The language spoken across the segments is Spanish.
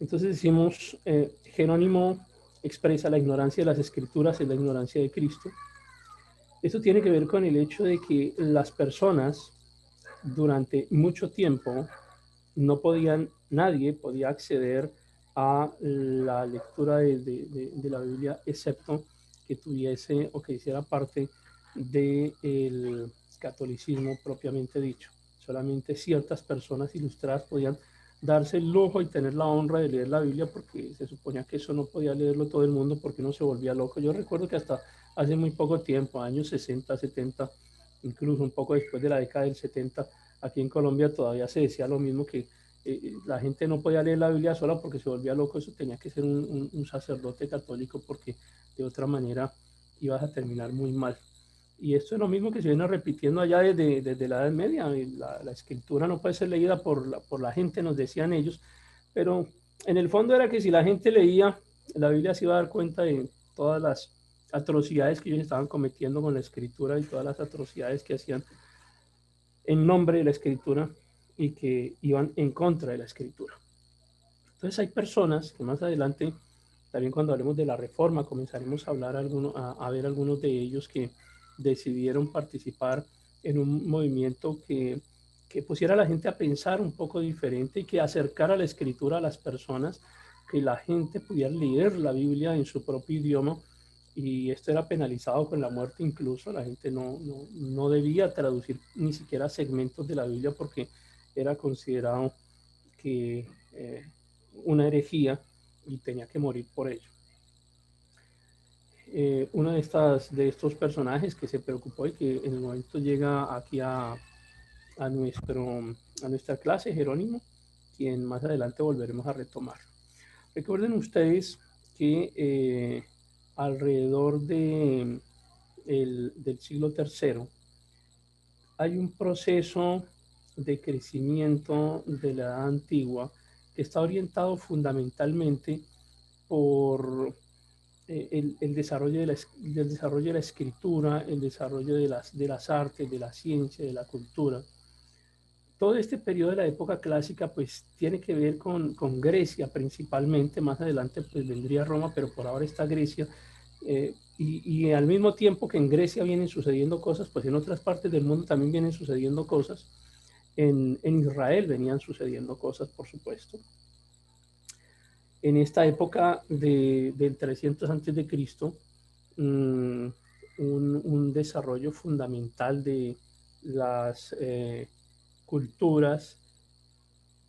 Entonces decimos, Jerónimo expresa la ignorancia de las escrituras y la ignorancia de Cristo. Esto tiene que ver con el hecho de que las personas durante mucho tiempo no podían, nadie podía acceder a la lectura de la Biblia, excepto que tuviese o que hiciera parte del catolicismo propiamente dicho. Solamente ciertas personas ilustradas podían darse el lujo y tener la honra de leer la Biblia, porque se suponía que eso no podía leerlo todo el mundo porque uno se volvía loco. Yo recuerdo que hasta hace muy poco tiempo, años 60, 70, incluso un poco después de la década del 70, aquí en Colombia todavía se decía lo mismo, que la gente no podía leer la Biblia sola porque se volvía loco. Eso tenía que ser un sacerdote católico, porque de otra manera ibas a terminar muy mal. Y esto es lo mismo que se viene repitiendo allá desde la Edad Media. La escritura no puede ser leída por la gente, nos decían ellos, pero en el fondo era que si la gente leía, la Biblia se iba a dar cuenta de todas las atrocidades que ellos estaban cometiendo con la escritura y todas las atrocidades que hacían en nombre de la escritura y que iban en contra de la escritura. Entonces hay personas que más adelante, también cuando hablemos de la reforma, comenzaremos a hablar a ver algunos de ellos que decidieron participar en un movimiento que pusiera a la gente a pensar un poco diferente y que acercara la escritura a las personas, que la gente pudiera leer la Biblia en su propio idioma. Y esto era penalizado con la muerte incluso. La gente no debía traducir ni siquiera segmentos de la Biblia, porque era considerado que una herejía y tenía que morir por ello. Uno de estos personajes que se preocupó y que en el momento llega aquí a, a nuestra clase, Jerónimo, quien más adelante volveremos a retomar. Recuerden ustedes que alrededor del siglo III hay un proceso de crecimiento de la edad antigua que está orientado fundamentalmente por el desarrollo del desarrollo de la escritura, el desarrollo de las artes, de la ciencia, de la cultura. Todo este periodo de la época clásica pues tiene que ver con Grecia principalmente. Más adelante pues vendría Roma, pero por ahora está Grecia. Y al mismo tiempo que en Grecia vienen sucediendo cosas, pues en otras partes del mundo también vienen sucediendo cosas. En Israel venían sucediendo cosas, por supuesto. En esta época del 300 antes de Cristo, un desarrollo fundamental de las culturas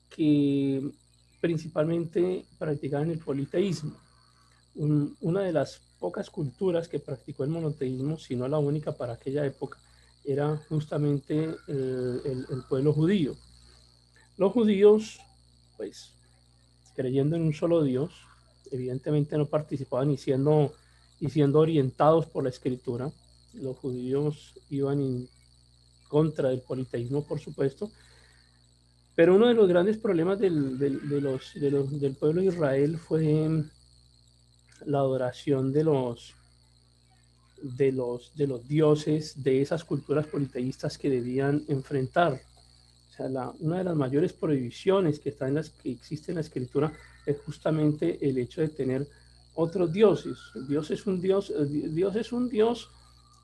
que principalmente practicaban el politeísmo. Una de las pocas culturas que practicó el monoteísmo, si no la única para aquella época, era justamente el pueblo judío. Los judíos, pues, creyendo en un solo Dios, evidentemente no participaban y siendo orientados por la escritura. Los judíos iban en contra del politeísmo, por supuesto, pero uno de los grandes problemas del pueblo de Israel fue la adoración de los dioses de esas culturas politeístas que debían enfrentar. O sea, una de las mayores prohibiciones que existe en la escritura es justamente el hecho de tener otros dioses. Dios es un Dios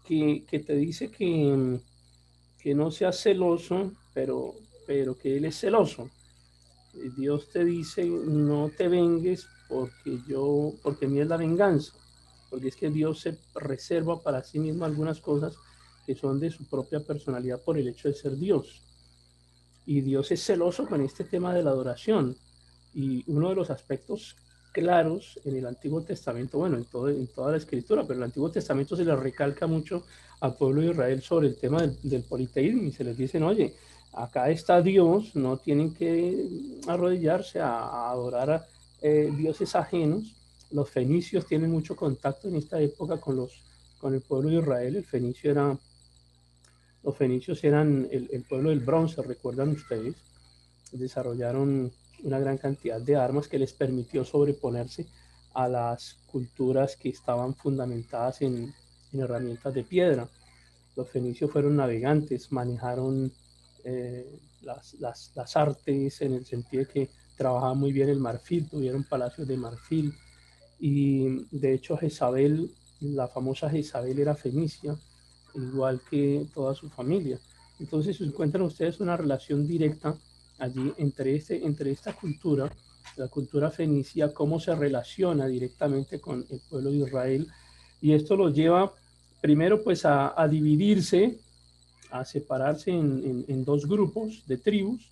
que te dice que no seas celoso, pero que Él es celoso. Dios te dice, no te vengues porque mí es la venganza. Porque es que Dios se reserva para sí mismo algunas cosas que son de su propia personalidad por el hecho de ser Dios. Y Dios es celoso con este tema de la adoración. Y uno de los aspectos claros en el Antiguo Testamento, bueno, en toda la escritura, pero en el Antiguo Testamento se le recalca mucho al pueblo de Israel sobre el tema del politeísmo, y se les dicen, oye, acá está Dios, no tienen que arrodillarse a adorar a dioses ajenos. Los fenicios tienen mucho contacto en esta época con el pueblo de Israel. Los fenicios eran el pueblo del bronce, recuerdan ustedes. Desarrollaron una gran cantidad de armas que les permitió sobreponerse a las culturas que estaban fundamentadas en herramientas de piedra. Los fenicios fueron navegantes, manejaron las artes, en el sentido de que trabajaba muy bien el marfil, tuvieron palacios de marfil, y de hecho Jezabel, la famosa Jezabel, era fenicia, igual que toda su familia. Entonces encuentran ustedes una relación directa allí entre esta cultura, la cultura fenicia, cómo se relaciona directamente con el pueblo de Israel, y esto lo lleva primero pues a dividirse, a separarse en dos grupos de tribus.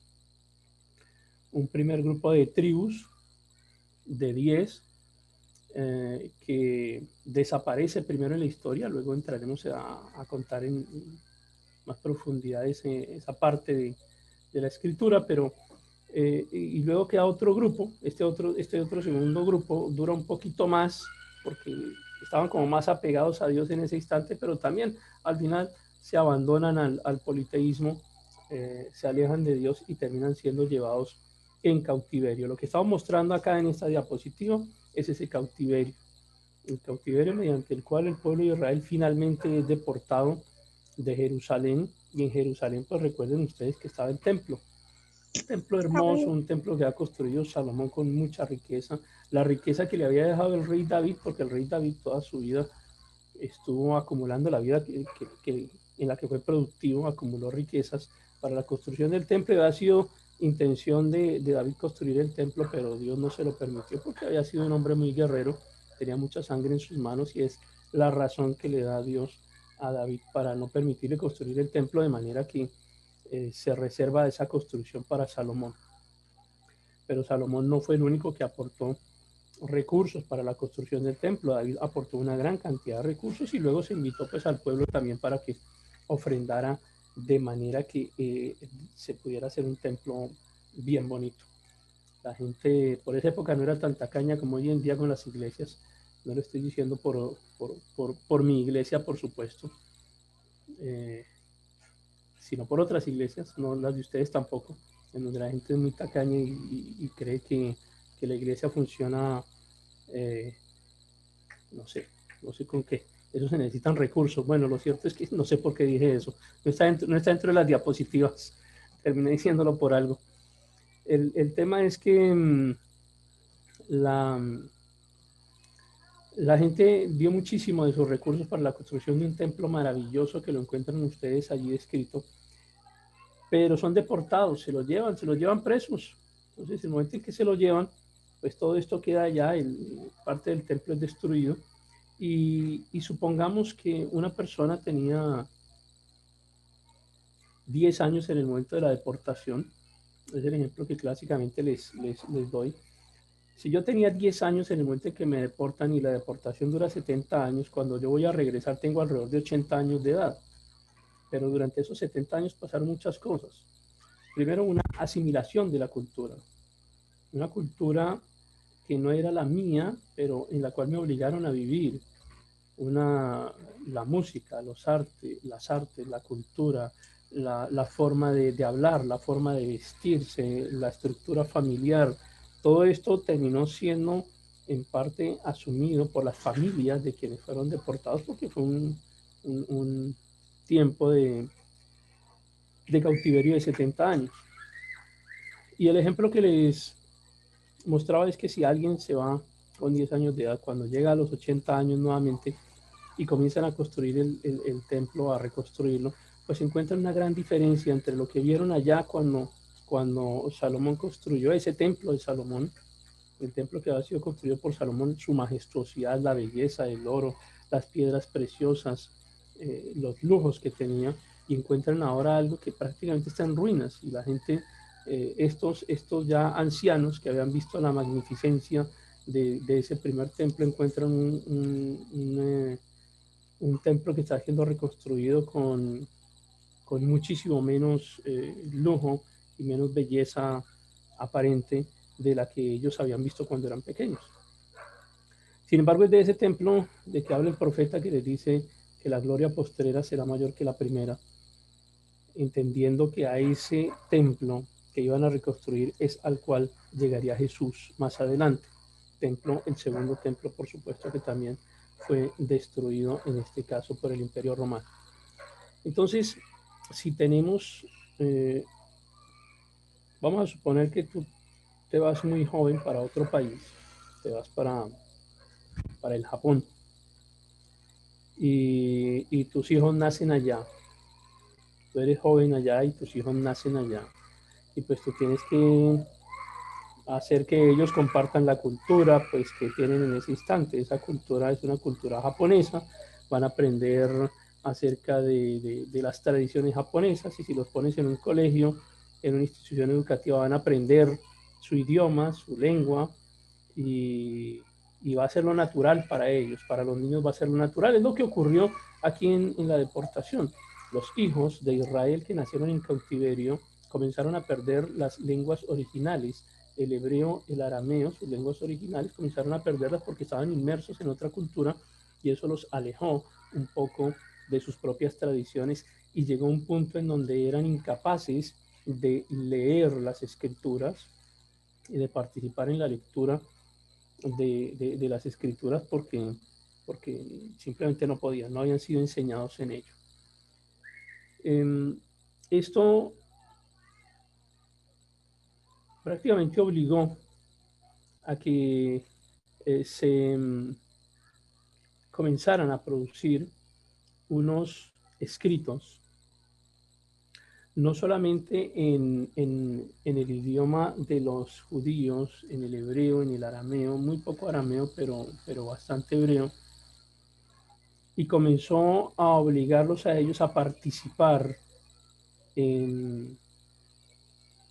Un primer grupo de tribus de 10 que desaparece primero en la historia, luego entraremos a contar en más profundidad esa parte de la escritura, pero y luego queda otro grupo, este otro segundo grupo dura un poquito más porque estaban como más apegados a Dios en ese instante, pero también al final se abandonan al politeísmo, se alejan de Dios y terminan siendo llevados en cautiverio. Lo que estamos mostrando acá en esta diapositiva es ese cautiverio, el cautiverio mediante el cual el pueblo de Israel finalmente es deportado de Jerusalén, y en Jerusalén pues recuerden ustedes que estaba el templo, un templo hermoso, un templo que ha construido Salomón con mucha riqueza, la riqueza que le había dejado el rey David, porque el rey David toda su vida estuvo acumulando la vida en la que fue productivo, acumuló riquezas para la construcción del templo. Ha sido intención de David construir el templo, pero Dios no se lo permitió porque había sido un hombre muy guerrero, tenía mucha sangre en sus manos, y es la razón que le da Dios a David para no permitirle construir el templo, de manera que se reserva esa construcción para Salomón. Pero Salomón no fue el único que aportó recursos para la construcción del templo. David aportó una gran cantidad de recursos, y luego se invitó pues al pueblo también para que ofrendara, de manera que se pudiera hacer un templo bien bonito. La gente por esa época no era tan tacaña como hoy en día con las iglesias. No lo estoy diciendo por mi iglesia, por supuesto, sino por otras iglesias, no las de ustedes tampoco, en donde la gente es muy tacaña y cree que la iglesia funciona, eh, no sé, no sé con qué. Eso se necesitan recursos. Bueno, lo cierto es que no sé por qué dije eso. No está dentro de las diapositivas. Terminé diciéndolo por algo. El tema es que la, la gente dio muchísimo de sus recursos para la construcción de un templo maravilloso que lo encuentran ustedes allí descrito, pero son deportados, se los llevan presos. Entonces, en el momento en que se lo llevan, pues todo esto queda allá, parte del templo es destruido, y supongamos que una persona tenía 10 años en el momento de la deportación, es el ejemplo que clásicamente les doy. Si yo tenía 10 años en el momento en que me deportan y la deportación dura 70 años, cuando yo voy a regresar tengo alrededor de 80 años de edad, pero durante esos 70 años pasaron muchas cosas. Primero, una asimilación de la cultura, una cultura que no era la mía, pero en la cual me obligaron a vivir, la música, las artes, la cultura, la forma de hablar, la forma de vestirse, la estructura familiar. Todo esto terminó siendo en parte asumido por las familias de quienes fueron deportados, porque fue un tiempo de cautiverio de 70 años. Y el ejemplo que les mostraba es que si alguien se va con 10 años de edad, cuando llega a los 80 años nuevamente y comienzan a construir el templo, a reconstruirlo, pues encuentran una gran diferencia entre lo que vieron allá cuando Salomón construyó ese templo de Salomón, el templo que había sido construido por Salomón, su majestuosidad, la belleza, el oro, las piedras preciosas, los lujos que tenía, y encuentran ahora algo que prácticamente está en ruinas, y la gente, estos ya ancianos que habían visto la magnificencia de ese primer templo, encuentran un templo que está siendo reconstruido con muchísimo menos lujo y menos belleza aparente de la que ellos habían visto cuando eran pequeños. Sin embargo, es de ese templo de que habla el profeta, que les dice que la gloria postrera será mayor que la primera, entendiendo que a ese templo que iban a reconstruir es al cual llegaría Jesús más adelante. El segundo templo, por supuesto, que también fue destruido en este caso por el Imperio Romano. Entonces, si tenemos, vamos a suponer que tú te vas muy joven para otro país, te vas para el Japón, y tus hijos nacen allá, tú eres joven allá y tus hijos nacen allá, y pues tú tienes que hacer que ellos compartan la cultura pues que tienen en ese instante. Esa cultura es una cultura japonesa, van a aprender acerca de las tradiciones japonesas, y si los pones en un colegio, en una institución educativa, van a aprender su idioma, su lengua, y va a ser lo natural para ellos, para los niños va a ser lo natural. Es lo que ocurrió aquí en la deportación. Los hijos de Israel que nacieron en cautiverio comenzaron a perder las lenguas originales, el hebreo, el arameo, sus lenguas originales, comenzaron a perderlas porque estaban inmersos en otra cultura, y eso los alejó un poco de sus propias tradiciones, y llegó a un punto en donde eran incapaces de leer las escrituras y de participar en la lectura de las escrituras, porque simplemente no podían, no habían sido enseñados en ello. Esto prácticamente obligó a que se comenzaran a producir unos escritos, no solamente en el idioma de los judíos, en el hebreo, en el arameo, muy poco arameo, pero bastante hebreo, y comenzó a obligarlos a ellos a participar en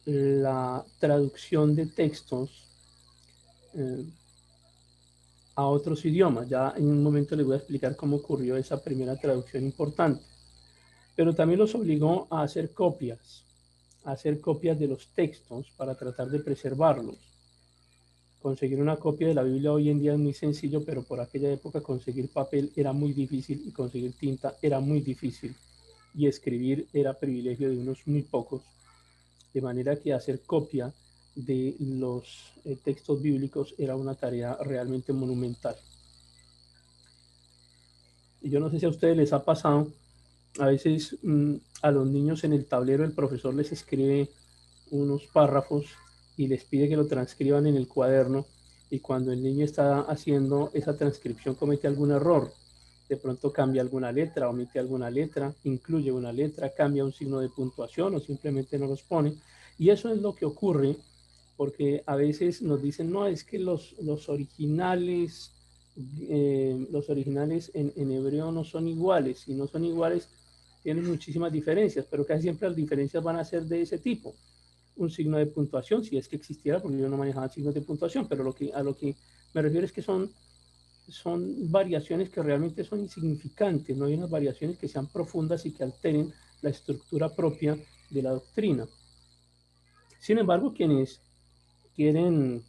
la traducción de textos eh, a otros idiomas. Ya en un momento les voy a explicar cómo ocurrió esa primera traducción importante. Pero también los obligó a hacer copias de los textos para tratar de preservarlos. Conseguir una copia de la Biblia hoy en día es muy sencillo, pero por aquella época conseguir papel era muy difícil, y conseguir tinta era muy difícil, y escribir era privilegio de unos muy pocos, de manera que hacer copia de los textos bíblicos era una tarea realmente monumental. Y yo no sé si a ustedes les ha pasado, a veces a los niños en el tablero el profesor les escribe unos párrafos y les pide que lo transcriban en el cuaderno, y cuando el niño está haciendo esa transcripción comete algún error. De pronto cambia alguna letra, omite alguna letra, incluye una letra, cambia un signo de puntuación o simplemente no los pone. Y eso es lo que ocurre porque a veces nos dicen, no, es que los originales en hebreo no son iguales, y no son iguales, tienen muchísimas diferencias, pero casi siempre las diferencias van a ser de ese tipo. Un signo de puntuación, si es que existiera, porque yo no manejaba signos de puntuación, pero a lo que me refiero es que son variaciones que realmente son insignificantes, no hay unas variaciones que sean profundas y que alteren la estructura propia de la doctrina. Sin embargo, quienes quieren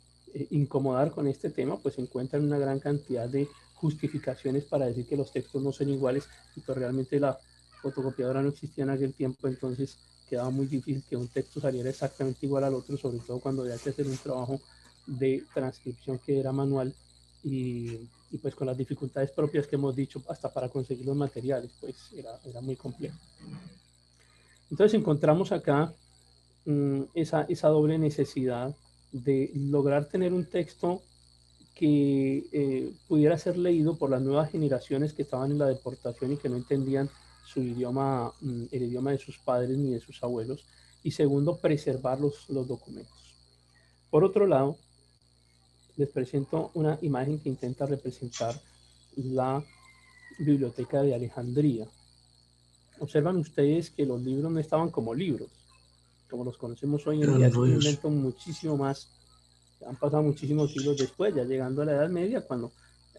incomodar con este tema, pues encuentran una gran cantidad de justificaciones para decir que los textos no son iguales, y pues realmente la fotocopiadora no existía en aquel tiempo, entonces quedaba muy difícil que un texto saliera exactamente igual al otro, sobre todo cuando había que hacer un trabajo de transcripción que era manual, y pues con las dificultades propias que hemos dicho, hasta para conseguir los materiales, pues era muy complejo. Entonces encontramos acá esa doble necesidad de lograr tener un texto que pudiera ser leído por las nuevas generaciones que estaban en la deportación y que no entendían su idioma, el idioma de sus padres ni de sus abuelos, y segundo, preservar los documentos. Por otro lado, les presento una imagen que intenta representar la Biblioteca de Alejandría. Observan ustedes que los libros no estaban como libros, como los conocemos hoy en día. Eran Es un rollos. invento muchísimo más, han pasado muchísimos siglos después, ya llegando a la Edad Media, cuando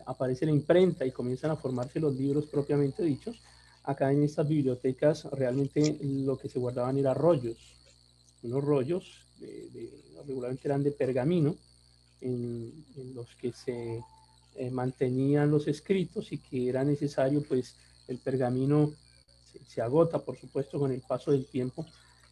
aparece la imprenta y comienzan a formarse los libros propiamente dichos. Acá en estas bibliotecas realmente lo que se guardaban eran rollos, unos rollos regularmente eran de pergamino, en los que se mantenían los escritos, y que era necesario, pues el pergamino se agota, por supuesto, con el paso del tiempo,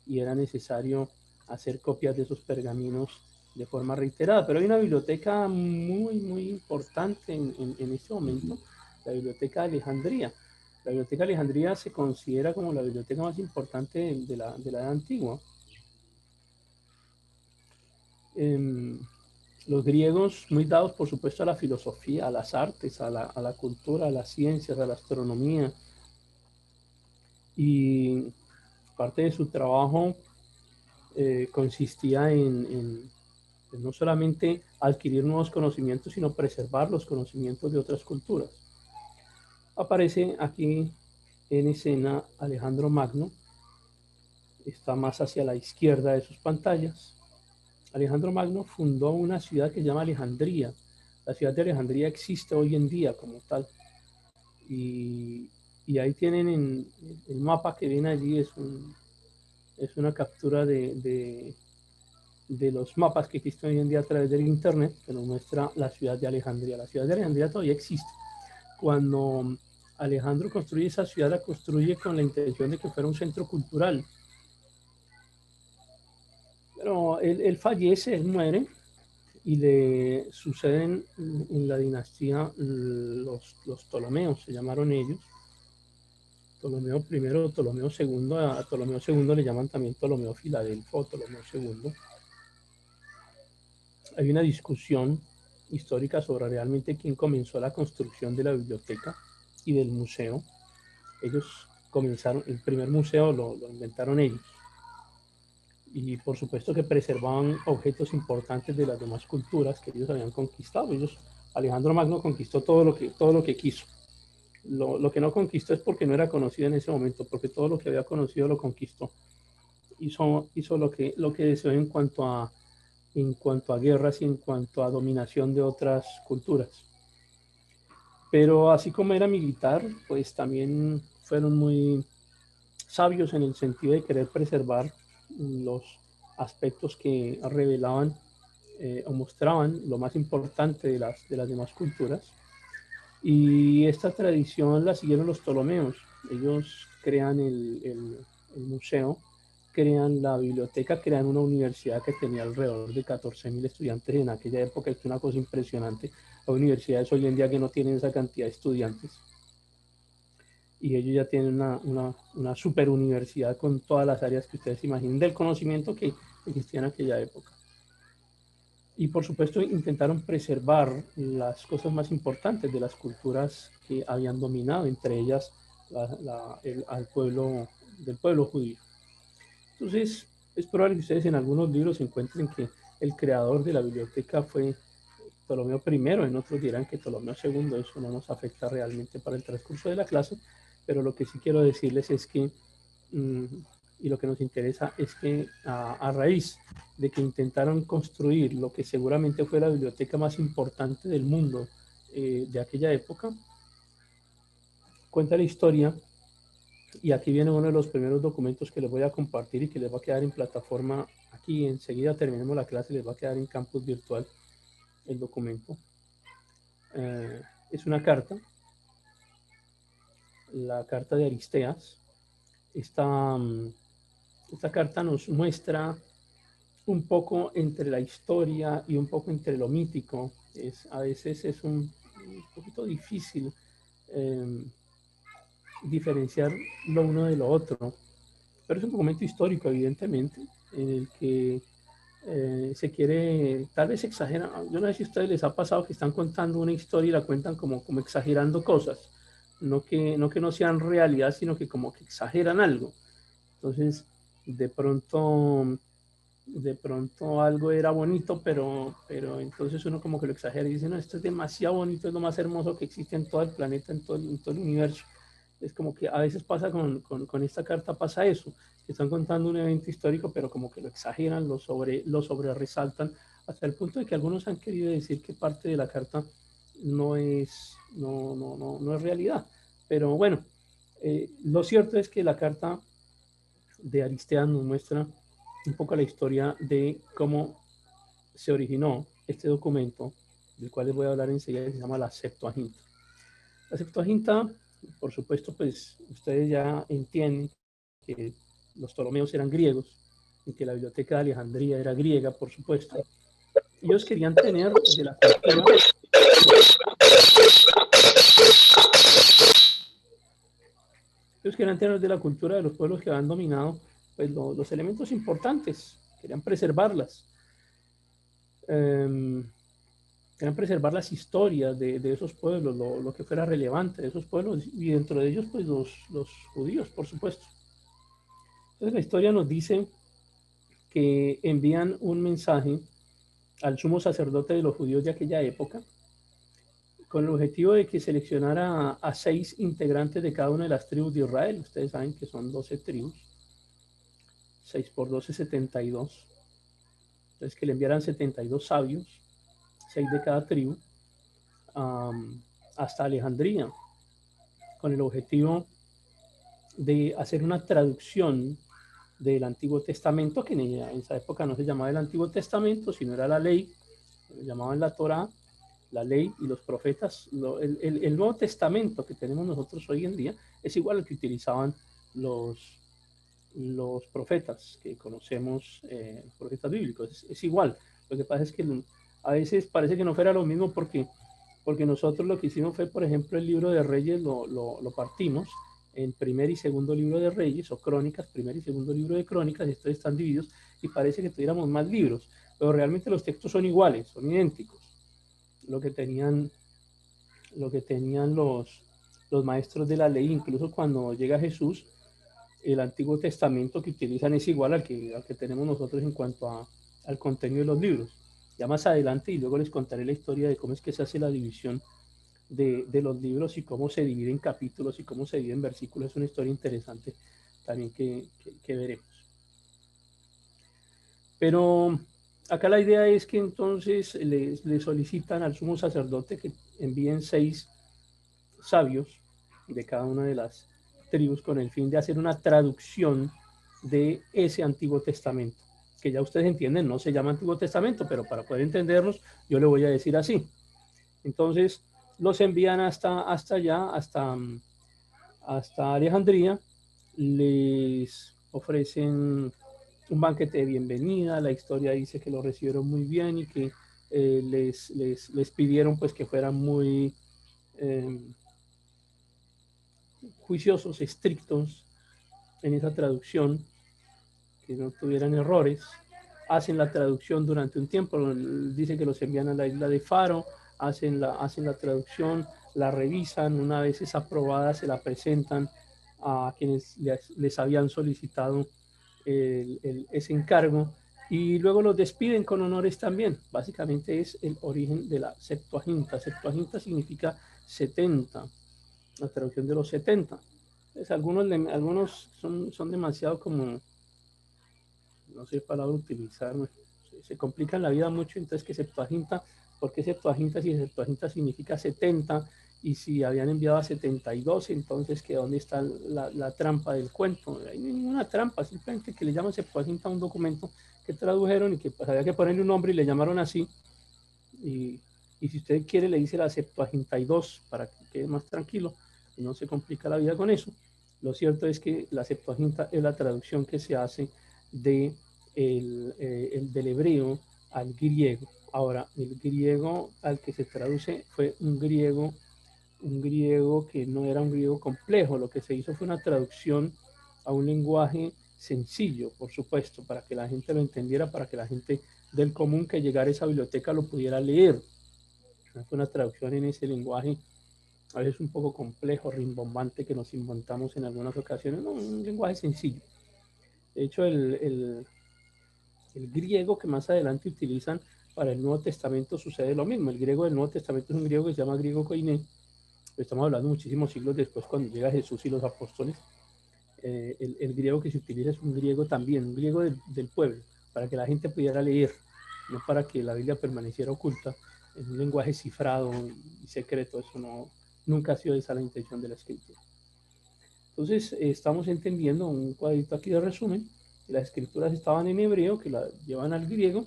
y era necesario hacer copias de esos pergaminos de forma reiterada. Pero hay una biblioteca muy, muy importante en este momento, la Biblioteca de Alejandría. La Biblioteca de Alejandría se considera como la biblioteca más importante de la Edad Antigua. em, los griegos muy dados, por supuesto, a la filosofía, a las artes, a la cultura, a las ciencias, a la astronomía. Y parte de su trabajo consistía en no solamente adquirir nuevos conocimientos, sino preservar los conocimientos de otras culturas. Aparece aquí en escena Alejandro Magno, está más hacia la izquierda de sus pantallas. Alejandro Magno fundó una ciudad que se llama Alejandría. La ciudad de Alejandría existe hoy en día como tal. Y ahí tienen el mapa que ven allí, es una captura de los mapas que existen hoy en día a través del internet, que nos muestra la ciudad de Alejandría. La ciudad de Alejandría todavía existe. Cuando Alejandro construye esa ciudad, la construye con la intención de que fuera un centro cultural. Pero él fallece, él muere, y le suceden en la dinastía los Ptolomeos, se llamaron ellos. Ptolomeo I, Ptolomeo II, a Ptolomeo II le llaman también Ptolomeo Filadelfo, Ptolomeo II. Hay una discusión histórica sobre realmente quién comenzó la construcción de la biblioteca y del museo. Ellos comenzaron, el primer museo lo inventaron ellos. Y por supuesto que preservaban objetos importantes de las demás culturas que ellos habían conquistado. Alejandro Magno conquistó todo lo que quiso. Lo que no conquistó es porque no era conocido en ese momento, porque todo lo que había conocido lo conquistó. Hizo lo que deseó en cuanto a guerras y en cuanto a dominación de otras culturas. Pero así como era militar, pues también fueron muy sabios en el sentido de querer preservar los aspectos que revelaban o mostraban lo más importante de las demás culturas. Y esta tradición la siguieron los Ptolomeos. Ellos crean el museo, crean la biblioteca, crean una universidad que tenía alrededor de 14.000 estudiantes en aquella época. Es una cosa impresionante. Hay universidades hoy en día que no tienen esa cantidad de estudiantes. Y ellos ya tienen una super universidad con todas las áreas que ustedes imaginen del conocimiento que existía en aquella época. Y por supuesto intentaron preservar las cosas más importantes de las culturas que habían dominado, entre ellas al pueblo del pueblo judío. Entonces, es probable que ustedes en algunos libros encuentren que el creador de la biblioteca fue Ptolomeo I, en otros dirán que Ptolomeo II, eso no nos afecta realmente para el transcurso de la clase, pero lo que sí quiero decirles es que y lo que nos interesa es que a raíz de que intentaron construir lo que seguramente fue la biblioteca más importante del mundo de aquella época, cuenta la historia, y aquí viene uno de los primeros documentos que les voy a compartir y que les va a quedar en plataforma, aquí enseguida terminemos la clase, les va a quedar en campus virtual el documento. Es una carta, la carta de Aristeas. Esta carta nos muestra un poco entre la historia y un poco entre lo mítico. A veces es un poquito difícil diferenciar lo uno de lo otro, pero es un documento histórico, evidentemente, en el que se quiere, tal vez exagera. Yo no sé si a ustedes les ha pasado que están contando una historia y la cuentan como exagerando cosas, no que no sean realidad, sino que como que exageran algo. Entonces, de pronto algo era bonito, pero entonces uno como que lo exagera y dice, no, esto es demasiado bonito, es lo más hermoso que existe en todo el planeta, en todo el universo. Es como que a veces pasa con esta carta, pasa eso, que están contando un evento histórico, pero como que lo exageran, lo sobre resaltan, hasta el punto de que algunos han querido decir que parte de la carta no es realidad. Pero bueno, lo cierto es que la carta de Aristeas nos muestra un poco la historia de cómo se originó este documento, del cual les voy a hablar enseguida, que se llama la Septuaginta. La Septuaginta, por supuesto, pues ustedes ya entienden que los Ptolomeos eran griegos y que la biblioteca de Alejandría era griega, por supuesto. Ellos querían tener de la cultura, de los pueblos que habían dominado, pues los elementos importantes, querían preservarlas. querían preservar las historias de esos pueblos, lo que fuera relevante de esos pueblos, y dentro de ellos, pues los judíos, por supuesto. Entonces la historia nos dice que envían un mensaje al sumo sacerdote de los judíos de aquella época, con el objetivo de que seleccionara a 6 integrantes de cada una de las tribus de Israel. Ustedes saben que son 12 tribus, 6 por 12, 72. Entonces que le enviaran 72 sabios, 6 de cada tribu, hasta Alejandría, con el objetivo de hacer una traducción del Antiguo Testamento, que en esa época no se llamaba el Antiguo Testamento, sino era la ley, lo llamaban la Torá, la ley y los profetas. El Nuevo Testamento que tenemos nosotros hoy en día es igual al que utilizaban los profetas que conocemos, los profetas bíblicos, es igual. Lo que pasa es que a veces parece que no fuera lo mismo porque nosotros lo que hicimos fue, por ejemplo, el libro de Reyes lo partimos en primer y segundo libro de Reyes, o Crónicas, primer y segundo libro de Crónicas, y estos están divididos, y parece que tuviéramos más libros, pero realmente los textos son iguales, son idénticos. Lo que tenían los maestros de la ley, incluso cuando llega Jesús, el Antiguo Testamento que utilizan es igual al que tenemos nosotros en cuanto al contenido de los libros. Ya más adelante, y luego les contaré la historia de cómo es que se hace la división de los libros y cómo se divide en capítulos y cómo se divide en versículos. Es una historia interesante también que veremos. Pero acá la idea es que entonces le solicitan al sumo sacerdote que envíen 6 sabios de cada una de las tribus con el fin de hacer una traducción de ese Antiguo Testamento, que ya ustedes entienden, no se llama Antiguo Testamento, pero para poder entendernos, yo le voy a decir así. Entonces, los envían hasta allá, hasta Alejandría, les ofrecen un banquete de bienvenida, la historia dice que lo recibieron muy bien y que les pidieron pues que fueran muy juiciosos, estrictos en esa traducción, que no tuvieran errores. Hacen la traducción durante un tiempo, dice que los envían a la isla de Faro, hacen la traducción, la revisan, una vez es aprobada se la presentan a quienes les habían solicitado ese encargo, y luego los despiden con honores también. Básicamente es el origen de la Septuaginta. Septuaginta significa 70, la traducción de los 70. Entonces, algunos son demasiado como, no sé qué palabra utilizar, se complican la vida mucho. Entonces, que Septuaginta, ¿por qué Septuaginta si Septuaginta significa 70? Y si habían enviado a 72, entonces que dónde está la trampa del cuento. No hay ninguna trampa, simplemente que le llaman Septuaginta a un documento que tradujeron y que pues, había que ponerle un nombre y le llamaron así. Y si usted quiere le dice la 72 para que quede más tranquilo y no se complica la vida con eso. Lo cierto es que la Septuaginta es la traducción que se hace del hebreo al griego. Ahora, el griego al que se traduce fue un griego que no era un griego complejo. Lo que se hizo fue una traducción a un lenguaje sencillo, por supuesto, para que la gente lo entendiera, para que la gente del común que llegara a esa biblioteca lo pudiera leer. Fue una traducción en ese lenguaje, a veces un poco complejo, rimbombante, que nos inventamos en algunas ocasiones, no, un lenguaje sencillo. De hecho, el griego que más adelante utilizan para el Nuevo Testamento sucede lo mismo. El griego del Nuevo Testamento es un griego que se llama griego koiné. Estamos hablando muchísimos siglos después, cuando llega Jesús y los apóstoles. El griego que se utiliza es un griego también, un griego del pueblo, para que la gente pudiera leer, no para que la Biblia permaneciera oculta en un lenguaje cifrado y secreto. Eso no, nunca ha sido esa la intención de la escritura. Entonces, estamos entendiendo un cuadrito aquí de resumen. Las escrituras estaban en hebreo, que la llevan al griego,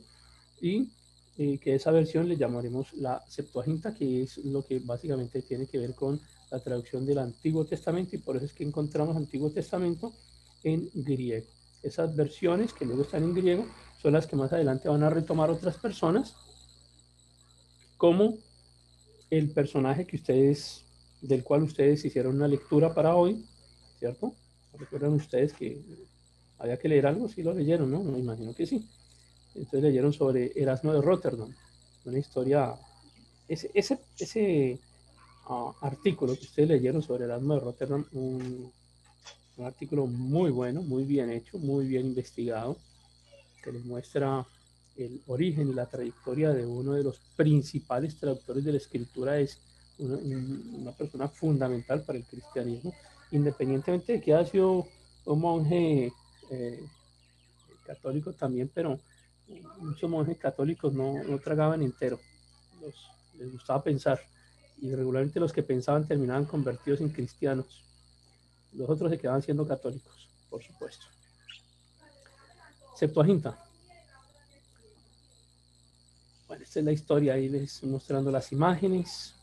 y que esa versión le llamaremos la Septuaginta, que es lo que básicamente tiene que ver con la traducción del Antiguo Testamento, y por eso es que encontramos Antiguo Testamento en griego. Esas versiones que luego están en griego son las que más adelante van a retomar otras personas, como el personaje del cual ustedes hicieron una lectura para hoy, ¿cierto? ¿Recuerdan ustedes que había que leer algo? Sí lo leyeron, ¿no? Me imagino que sí. Entonces leyeron sobre Erasmo de Rotterdam, una historia, ese artículo que ustedes leyeron sobre Erasmo de Rotterdam, un artículo muy bueno, muy bien hecho, muy bien investigado, que les muestra el origen y la trayectoria de uno de los principales traductores de la escritura. Es una persona fundamental para el cristianismo, independientemente de que haya sido un monje católico también, pero muchos monjes católicos no tragaban entero, les gustaba pensar, y regularmente los que pensaban terminaban convertidos en cristianos. Los otros se quedaban siendo católicos, por supuesto. Septuaginta. Bueno, esta es la historia, ahí les estoy mostrando las imágenes.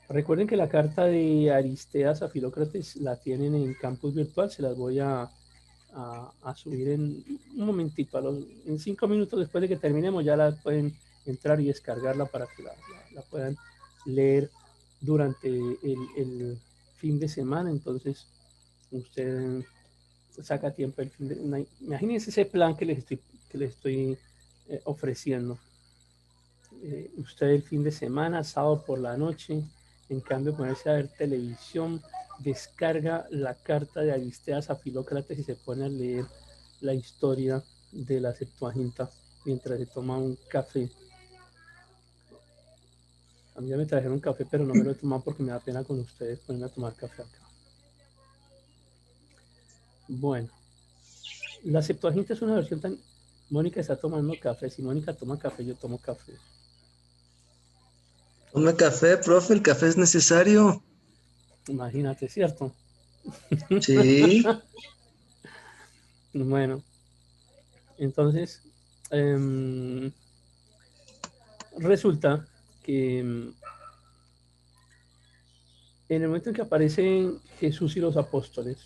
Recuerden que la carta de Aristeas a Filócrates la tienen en campus virtual, se las voy a subir en un momentito, en 5 minutos después de que terminemos ya la pueden entrar y descargarla para que la puedan leer durante el fin de semana. Entonces usted saca tiempo el fin de, imagínense ese plan que les estoy ofreciendo. Usted el fin de semana, sábado por la noche, en cambio ponerse a ver televisión, descarga la carta de Aristeas a Filócrates y se pone a leer la historia de la Septuaginta mientras se toma un café. A mí ya me trajeron un café, pero no me lo he tomado porque me da pena con ustedes ponerme a tomar café acá. Bueno, la Septuaginta es una versión tan... Mónica está tomando café. Si Mónica toma café, yo tomo café. Tome café, profe, el café es necesario. Imagínate, ¿cierto? Sí. Bueno, entonces resulta que en el momento en que aparecen Jesús y los apóstoles,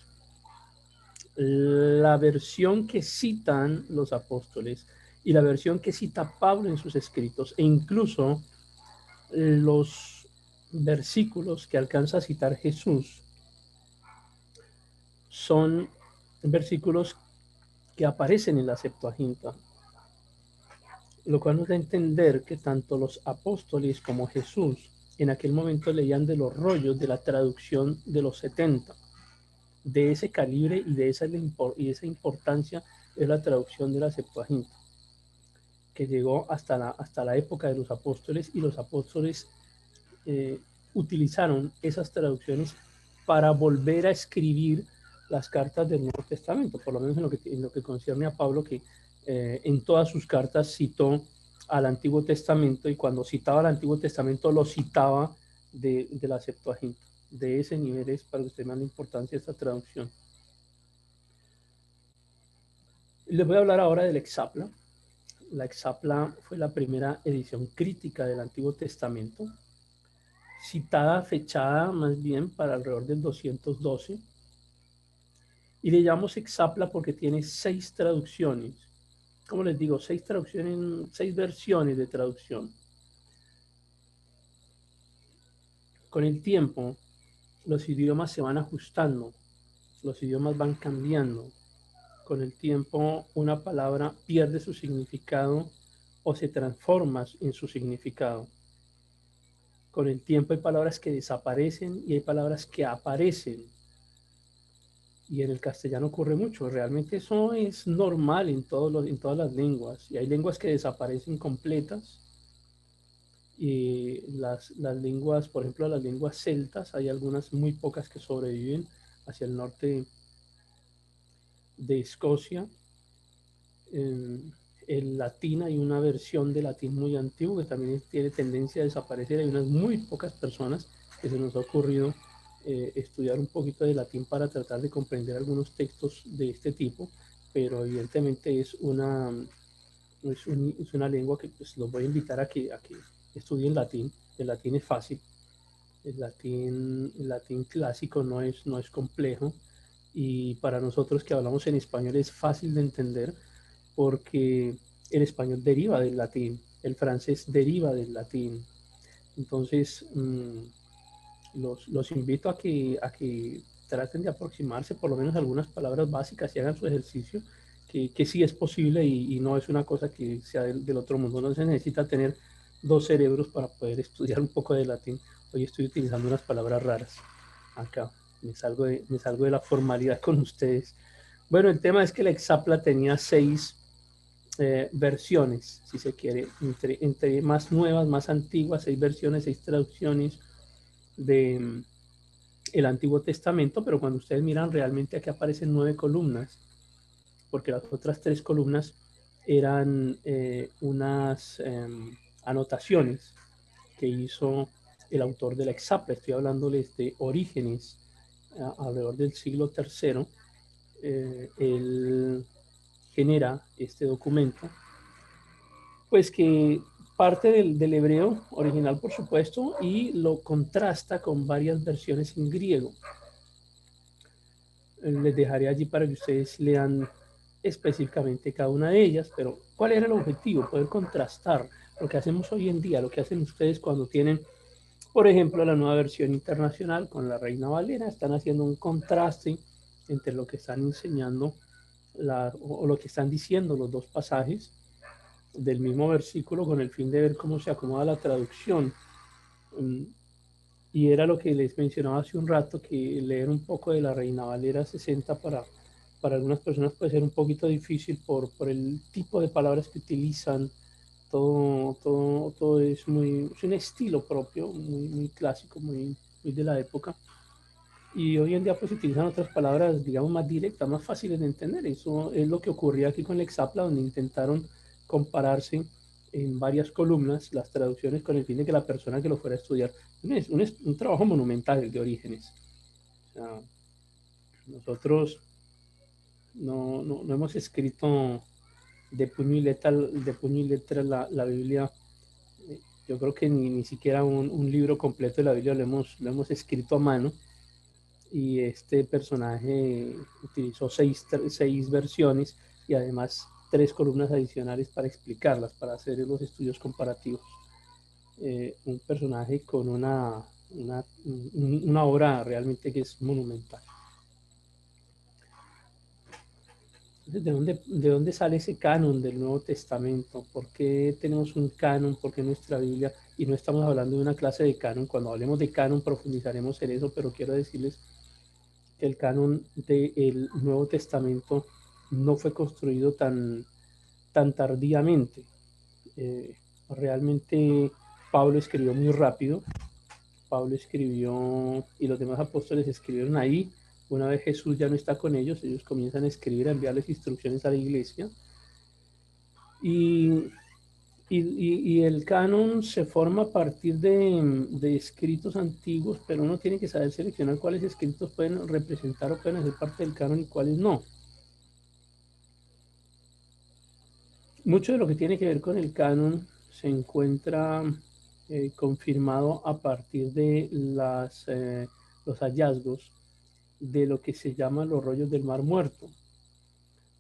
la versión que citan los apóstoles y la versión que cita Pablo en sus escritos, e incluso los versículos que alcanza a citar Jesús, son versículos que aparecen en la Septuaginta, lo cual nos da a entender que tanto los apóstoles como Jesús en aquel momento leían de los rollos de la traducción de los 70. De ese calibre y de esa importancia es la traducción de la Septuaginta, que llegó hasta la época de los apóstoles, y los apóstoles utilizaron esas traducciones para volver a escribir las cartas del Nuevo Testamento, por lo menos en lo que concierne a Pablo, que en todas sus cartas citó al Antiguo Testamento, y cuando citaba al Antiguo Testamento lo citaba de la Septuaginta. De ese nivel es para usted más la importancia de esta traducción. Les voy a hablar ahora del Exapla. La Exapla fue la primera edición crítica del Antiguo Testamento, citada, fechada más bien para alrededor del 212, y le llamamos Exapla porque tiene 6 traducciones. Como les digo, 6 traducciones, 6 versiones de traducción. Con el tiempo, los idiomas se van ajustando, los idiomas van cambiando. Con el tiempo, una palabra pierde su significado o se transforma en su significado. Con el tiempo hay palabras que desaparecen y hay palabras que aparecen. Y en el castellano ocurre mucho. Realmente eso es normal en todas las lenguas. Y hay lenguas que desaparecen completas. Y las lenguas, por ejemplo, las lenguas celtas, hay algunas muy pocas que sobreviven hacia el norte de Escocia. El latín, hay una versión de latín muy antiguo que también tiene tendencia a desaparecer. Hay unas muy pocas personas que se nos ha ocurrido estudiar un poquito de latín para tratar de comprender algunos textos de este tipo, pero evidentemente es una lengua que pues, los voy a invitar a que estudien latín. El latín es fácil, el latín clásico no es complejo, y para nosotros que hablamos en español es fácil de entender porque el español deriva del latín, el francés deriva del latín. Entonces, los invito a que traten de aproximarse por lo menos a algunas palabras básicas y hagan su ejercicio que sí es posible y no es una cosa que sea del otro mundo. No se necesita tener dos cerebros para poder estudiar un poco de latín. Hoy estoy utilizando unas palabras raras acá. Me salgo de la formalidad con ustedes. Bueno, el tema es que la Exapla tenía 6 versiones, si se quiere, entre más nuevas, más antiguas, 6 versiones, 6 traducciones de el Antiguo Testamento, pero cuando ustedes miran realmente aquí aparecen 9 columnas, porque las otras 3 columnas eran unas anotaciones que hizo el autor de la Exapla. Estoy hablándoles de Orígenes, alrededor del siglo III. Él genera este documento, pues que parte del hebreo original, por supuesto, y lo contrasta con varias versiones en griego. Les dejaré allí para que ustedes lean específicamente cada una de ellas, pero ¿cuál era el objetivo? Poder contrastar lo que hacemos hoy en día, lo que hacen ustedes cuando tienen, por ejemplo, la nueva versión internacional con la Reina Valera, están haciendo un contraste entre lo que están enseñando o lo que están diciendo los dos pasajes del mismo versículo con el fin de ver cómo se acomoda la traducción. Y era lo que les mencionaba hace un rato, que leer un poco de la Reina Valera 60 para algunas personas puede ser un poquito difícil por el tipo de palabras que utilizan. Todo es es un estilo propio, muy clásico, muy de la época. Y hoy en día pues utilizan otras palabras, digamos, más directas, más fáciles de entender. Eso es lo que ocurría aquí con el Exapla, donde intentaron compararse en varias columnas las traducciones con el fin de que la persona que lo fuera a estudiar. Un trabajo monumental el de Orígenes. O sea, nosotros no hemos escrito de puño y letra la Biblia. Yo creo que ni siquiera un libro completo de la Biblia lo hemos escrito a mano. Y este personaje utilizó 6 versiones y además 3 columnas adicionales para explicarlas, para hacer los estudios comparativos. Un personaje con una obra realmente que es monumental. Entonces, ¿de dónde sale ese canon del Nuevo Testamento? ¿Por qué tenemos un canon? ¿Por qué nuestra Biblia? Y no estamos hablando de una clase de canon. Cuando hablemos de canon profundizaremos en eso, pero quiero decirles que el canon del Nuevo Testamento no fue construido tan tardíamente. Realmente Pablo escribió muy rápido. Pablo escribió y los demás apóstoles escribieron ahí. Una vez Jesús ya no está con ellos, ellos comienzan a escribir, a enviarles instrucciones a la iglesia. Y, y el canon se forma a partir de escritos antiguos, pero uno tiene que saber seleccionar cuáles escritos pueden representar o pueden hacer parte del canon y cuáles no. Mucho de lo que tiene que ver con el canon se encuentra confirmado a partir de los hallazgos de lo que se llama los rollos del Mar Muerto.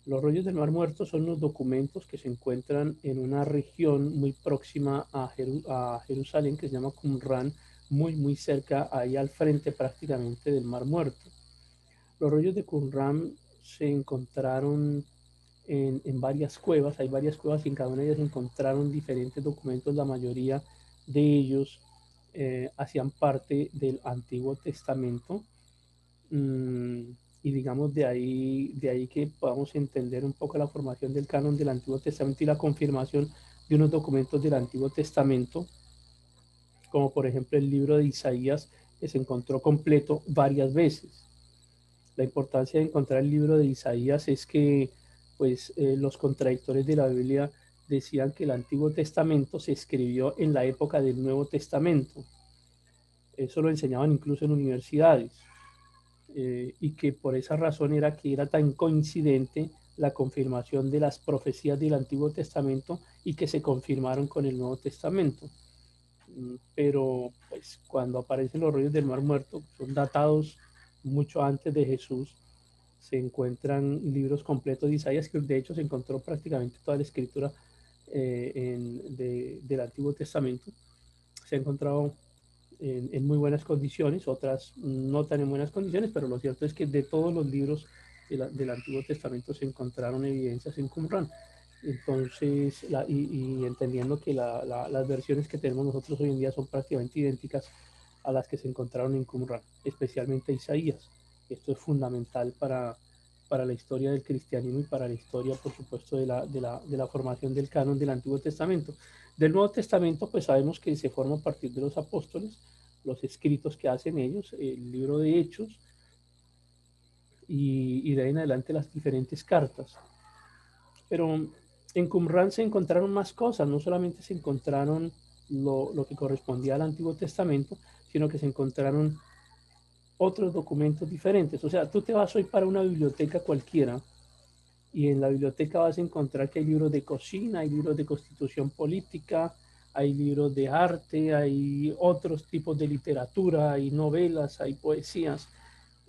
Los rollos del Mar Muerto son los documentos que se encuentran en una región muy próxima a Jerusalén, que se llama Qumran, muy cerca, ahí al frente prácticamente del Mar Muerto. Los rollos de Qumran se encontraron en varias cuevas, hay varias cuevas y en cada una de ellas se encontraron diferentes documentos. La mayoría de ellos hacían parte del Antiguo Testamento. Y digamos de ahí que podamos entender un poco la formación del canon del Antiguo Testamento y la confirmación de unos documentos del Antiguo Testamento, como por ejemplo el libro de Isaías, que se encontró completo varias veces. La importancia de encontrar el libro de Isaías es que pues los contradictores de la Biblia decían que el Antiguo Testamento se escribió en la época del Nuevo Testamento. Eso lo enseñaban incluso en universidades. Y que por esa razón era que era tan coincidente la confirmación de las profecías del Antiguo Testamento y que se confirmaron con el Nuevo Testamento. Pero pues cuando aparecen los rollos del Mar Muerto, son datados mucho antes de Jesús, se encuentran libros completos de Isaías, que de hecho se encontró prácticamente toda la escritura del Antiguo Testamento. Se ha encontrado muy buenas condiciones, otras no tan en buenas condiciones, pero lo cierto es que de todos los libros del Antiguo Testamento se encontraron evidencias en Qumran. Entonces, y entendiendo que las versiones que tenemos nosotros hoy en día son prácticamente idénticas a las que se encontraron en Qumran, especialmente Isaías. Esto es fundamental para la historia del cristianismo y para la historia, por supuesto, de la formación del canon del Antiguo Testamento. Del Nuevo Testamento, pues sabemos que se forma a partir de los apóstoles, los escritos que hacen ellos, el libro de Hechos, y de ahí en adelante las diferentes cartas. Pero en Qumran se encontraron más cosas, no solamente se encontraron lo que correspondía al Antiguo Testamento, sino que se encontraron otros documentos diferentes. O sea, tú te vas hoy para una biblioteca cualquiera y en la biblioteca vas a encontrar que hay libros de cocina, hay libros de constitución política, hay libros de arte, hay otros tipos de literatura, hay novelas, hay poesías.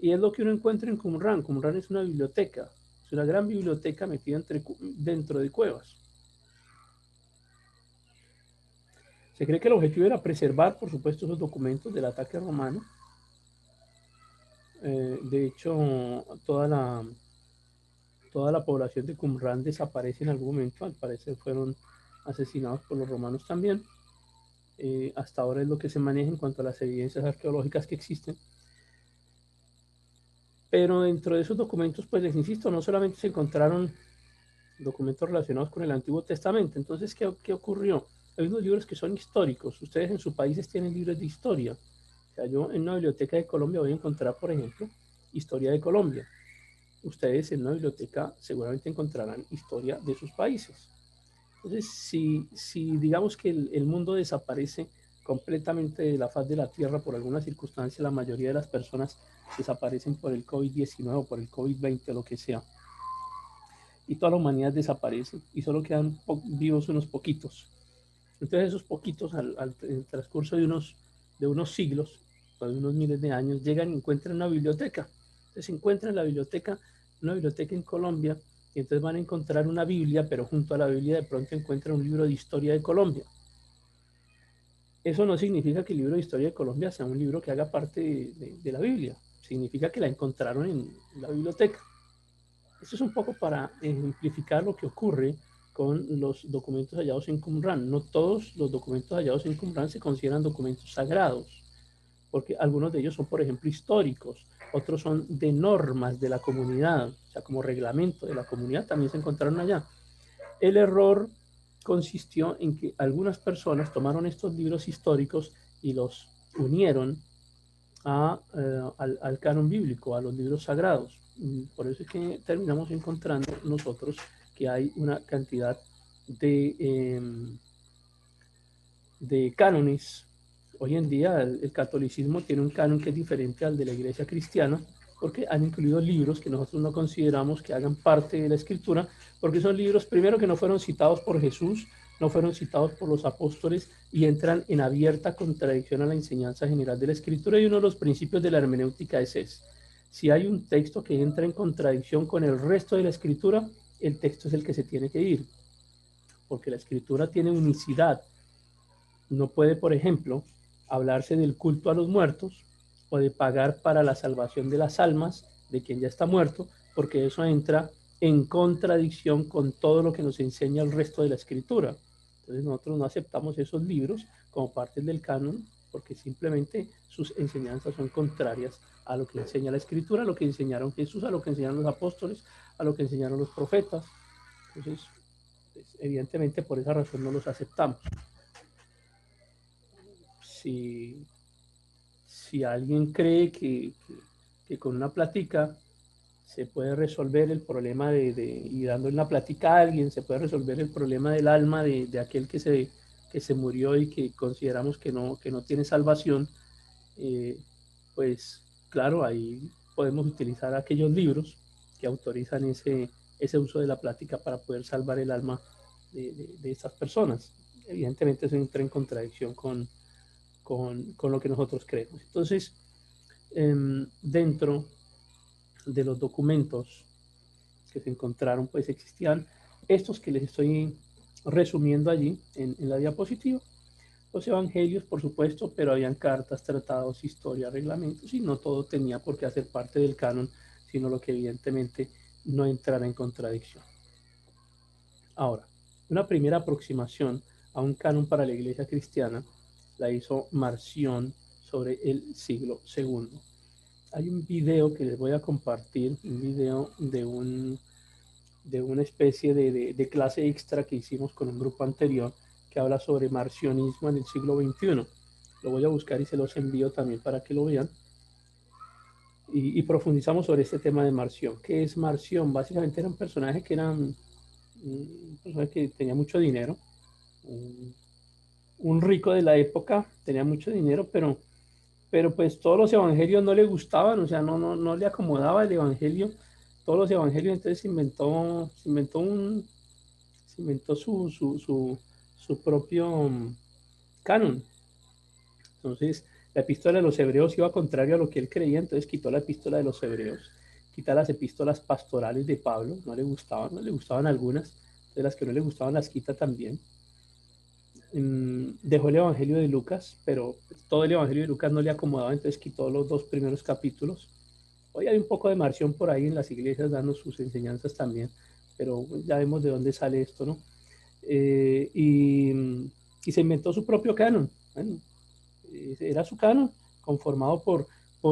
Y es lo que uno encuentra en Qumran. Qumran es una biblioteca, es una gran biblioteca metida dentro de cuevas. Se cree que el objetivo era preservar, por supuesto, esos documentos del ataque romano. De hecho, toda la población de Qumran desaparece en algún momento. Al parecer fueron asesinados por los romanos también. Hasta ahora es lo que se maneja en cuanto a las evidencias arqueológicas que existen. Pero dentro de esos documentos, pues les insisto, no solamente se encontraron documentos relacionados con el Antiguo Testamento. Entonces, ¿qué ocurrió? Hay unos libros que son históricos. Ustedes en sus países tienen libros de historia. O sea, yo en una biblioteca de Colombia voy a encontrar, por ejemplo, historia de Colombia. Ustedes en una biblioteca seguramente encontrarán historia de sus países. Entonces, si digamos que el mundo desaparece completamente de la faz de la Tierra por alguna circunstancia, la mayoría de las personas desaparecen por el COVID-19 o por el COVID-20 o lo que sea, y toda la humanidad desaparece y solo quedan vivos unos poquitos. Entonces esos poquitos en el transcurso de unos siglos, de unos miles de años, llegan y encuentran una biblioteca. Entonces encuentran la biblioteca, una biblioteca en Colombia, y entonces van a encontrar una Biblia, pero junto a la Biblia de pronto encuentran un libro de historia de Colombia. Eso no significa que el libro de historia de Colombia sea un libro que haga parte de la Biblia. Significa que la encontraron en la biblioteca. Esto es un poco para ejemplificar lo que ocurre con los documentos hallados en Qumran. No todos los documentos hallados en Qumran se consideran documentos sagrados, porque algunos de ellos son, por ejemplo, históricos, otros son de normas de la comunidad, o sea, como reglamento de la comunidad, también se encontraron allá. El error consistió en que algunas personas tomaron estos libros históricos y los unieron al canon bíblico, a los libros sagrados. Por eso es que terminamos encontrando nosotros que hay una cantidad de cánones. Hoy en día el catolicismo tiene un canon que es diferente al de la iglesia cristiana, porque han incluido libros que nosotros no consideramos que hagan parte de la escritura, porque son libros, primero, que no fueron citados por Jesús, no fueron citados por los apóstoles y entran en abierta contradicción a la enseñanza general de la escritura. Y uno de los principios de la hermenéutica es ese. Si hay un texto que entra en contradicción con el resto de la escritura, el texto es el que se tiene que ir, porque la escritura tiene unicidad. No puede, por ejemplo, hablarse del culto a los muertos o de pagar para la salvación de las almas de quien ya está muerto, porque eso entra en contradicción con todo lo que nos enseña el resto de la escritura. Entonces nosotros no aceptamos esos libros como parte del canon, porque simplemente sus enseñanzas son contrarias a lo que enseña la escritura, a lo que enseñaron Jesús, a lo que enseñaron los apóstoles, a lo que enseñaron los profetas. Entonces, pues, evidentemente por esa razón no los aceptamos. Si alguien cree que con una plática se puede resolver el problema y dándole una plática a alguien, se puede resolver el problema del alma de aquel que se murió y que consideramos que no tiene salvación, pues claro, ahí podemos utilizar aquellos libros que autorizan ese uso de la plática para poder salvar el alma de estas personas. Evidentemente eso entra en contradicción con lo que nosotros creemos. Entonces, dentro de los documentos que se encontraron, pues existían estos que les estoy resumiendo allí en la diapositiva. Los evangelios, por supuesto, pero habían cartas, tratados, historia, reglamentos, y no todo tenía por qué hacer parte del canon, sino lo que evidentemente no entrará en contradicción. Ahora, una primera aproximación a un canon para la Iglesia cristiana la hizo Marción sobre el siglo II. Hay un video que les voy a compartir, un video de una especie de clase extra que hicimos con un grupo anterior que habla sobre marcionismo en el siglo XXI. Lo voy a buscar y se los envío también para que lo vean. Y profundizamos sobre este tema de Marción. ¿Qué es Marción? Básicamente era un personaje que era un personaje que tenía mucho dinero, un rico de la época, tenía mucho dinero, pero pues todos los evangelios no le gustaban, o sea, no le acomodaba el evangelio, todos los evangelios, entonces se inventó su propio canon. Entonces, la epístola de los hebreos iba contrario a lo que él creía, entonces quitó la epístola de los hebreos, quita las epístolas pastorales de Pablo, no le gustaban algunas, de las que no le gustaban las quita también. Dejó el Evangelio de Lucas, pero todo el Evangelio de Lucas no le acomodaba, entonces quitó los dos primeros capítulos. Hoy hay un poco de Marción por ahí en las iglesias dando sus enseñanzas también, pero ya vemos de dónde sale esto, ¿no? Y se inventó su propio canon. Bueno, era su canon, conformado por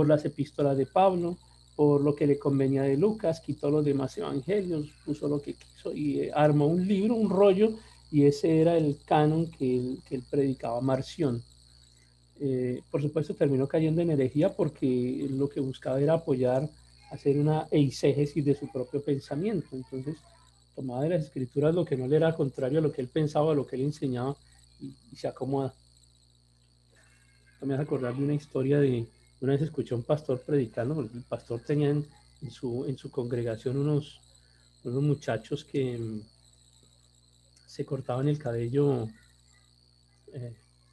las epístolas de Pablo, por lo que le convenía de Lucas, quitó los demás evangelios, puso lo que quiso y armó un libro, un rollo, y ese era el canon que él predicaba, Marción. Por supuesto terminó cayendo en herejía porque lo que buscaba era apoyar, hacer una eisegesis de su propio pensamiento. Entonces tomaba de las escrituras lo que no le era contrario a lo que él pensaba, a lo que él enseñaba y se acomoda. Me hace acordar de una historia de una vez escuché a un pastor predicando, el pastor tenía en su congregación unos muchachos que se cortaban el cabello